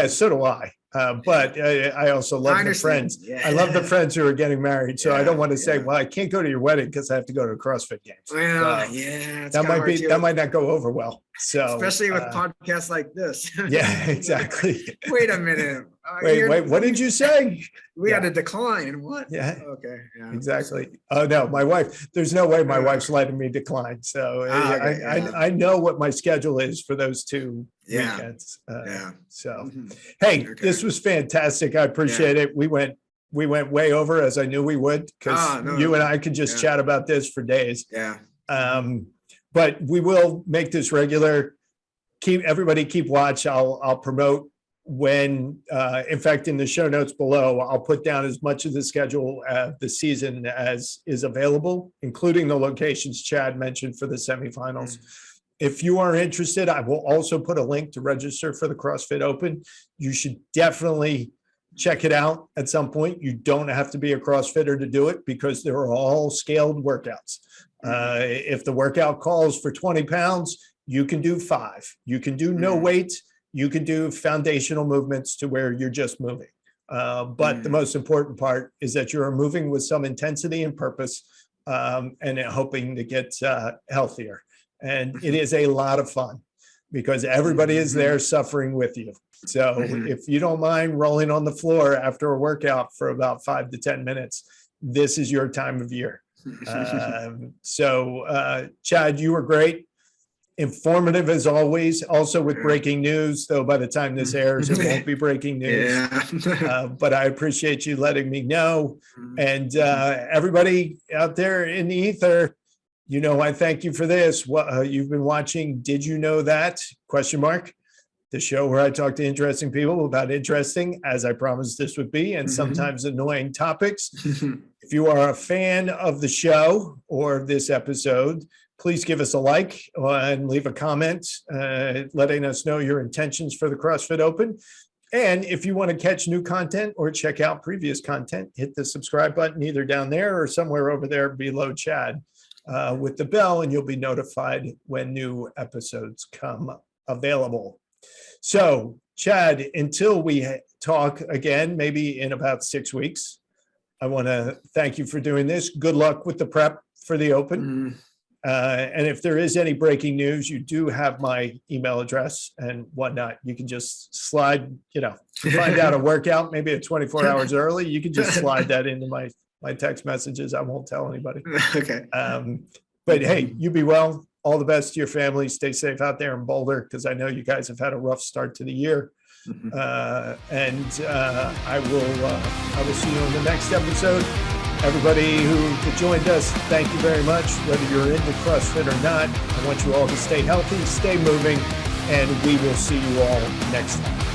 so do I. But I also love the friends. Yeah. I love the friends who are getting married. So I don't want to say, well, I can't go to your wedding because I have to go to CrossFit games. Well, that might not go over well. So especially with podcasts like this. Yeah, exactly. Wait a minute. Wait, what did you say? We had a decline. What? Yeah. Okay. Yeah. Exactly. Oh no, my wife. There's no way my wife's letting me decline. So I know what my schedule is for those 2 weekends. So hey, this was fantastic. I appreciate it. We went way over, as I knew we would, because you and I could just chat about this for days. Yeah. But we will make this regular. everybody keep watch. I'll promote when, in fact, in the show notes below, I'll put down as much of the schedule of the season as is available, including the locations Chad mentioned for the semifinals. If you are interested, I will also put a link to register for the CrossFit Open. You should definitely check it out at some point. You don't have to be a CrossFitter to do it because they're all scaled workouts. If the workout calls for 20 pounds, you can do 5. You can do no weight. You can do foundational movements to where you're just moving. But the most important part is that you're moving with some intensity and purpose, and hoping to get healthier. And it is a lot of fun because everybody is there suffering with you. So if you don't mind rolling on the floor after a workout for about 5 to 10 minutes, this is your time of year. Chad, you were great. Informative as always, also with breaking news, though by the time this airs, it won't be breaking news. But I appreciate you letting me know. And everybody out there in the ether, you know, I thank you for this. You've been watching Did You Know That? ? The show where I talk to interesting people about interesting, as I promised this would be, and sometimes annoying topics. If you are a fan of the show or this episode, please give us a like and leave a comment letting us know your intentions for the CrossFit Open. And if you want to catch new content or check out previous content, hit the subscribe button either down there or somewhere over there below Chad with the bell, and you'll be notified when new episodes come available. So, Chad, until we talk again, maybe in about 6 weeks, I want to thank you for doing this. Good luck with the prep for the Open. And if there is any breaking news, you do have my email address and whatnot. You can just slide, you know, find out a workout, maybe at 24 hours early. You can just slide that into my text messages. I won't tell anybody. Okay. But hey, you be well. All the best to your family. Stay safe out there in Boulder, because I know you guys have had a rough start to the year. I will see you on the next episode. Everybody who joined us, thank you very much. Whether you're into CrossFit or not, I want you all to stay healthy, stay moving, and we will see you all next time.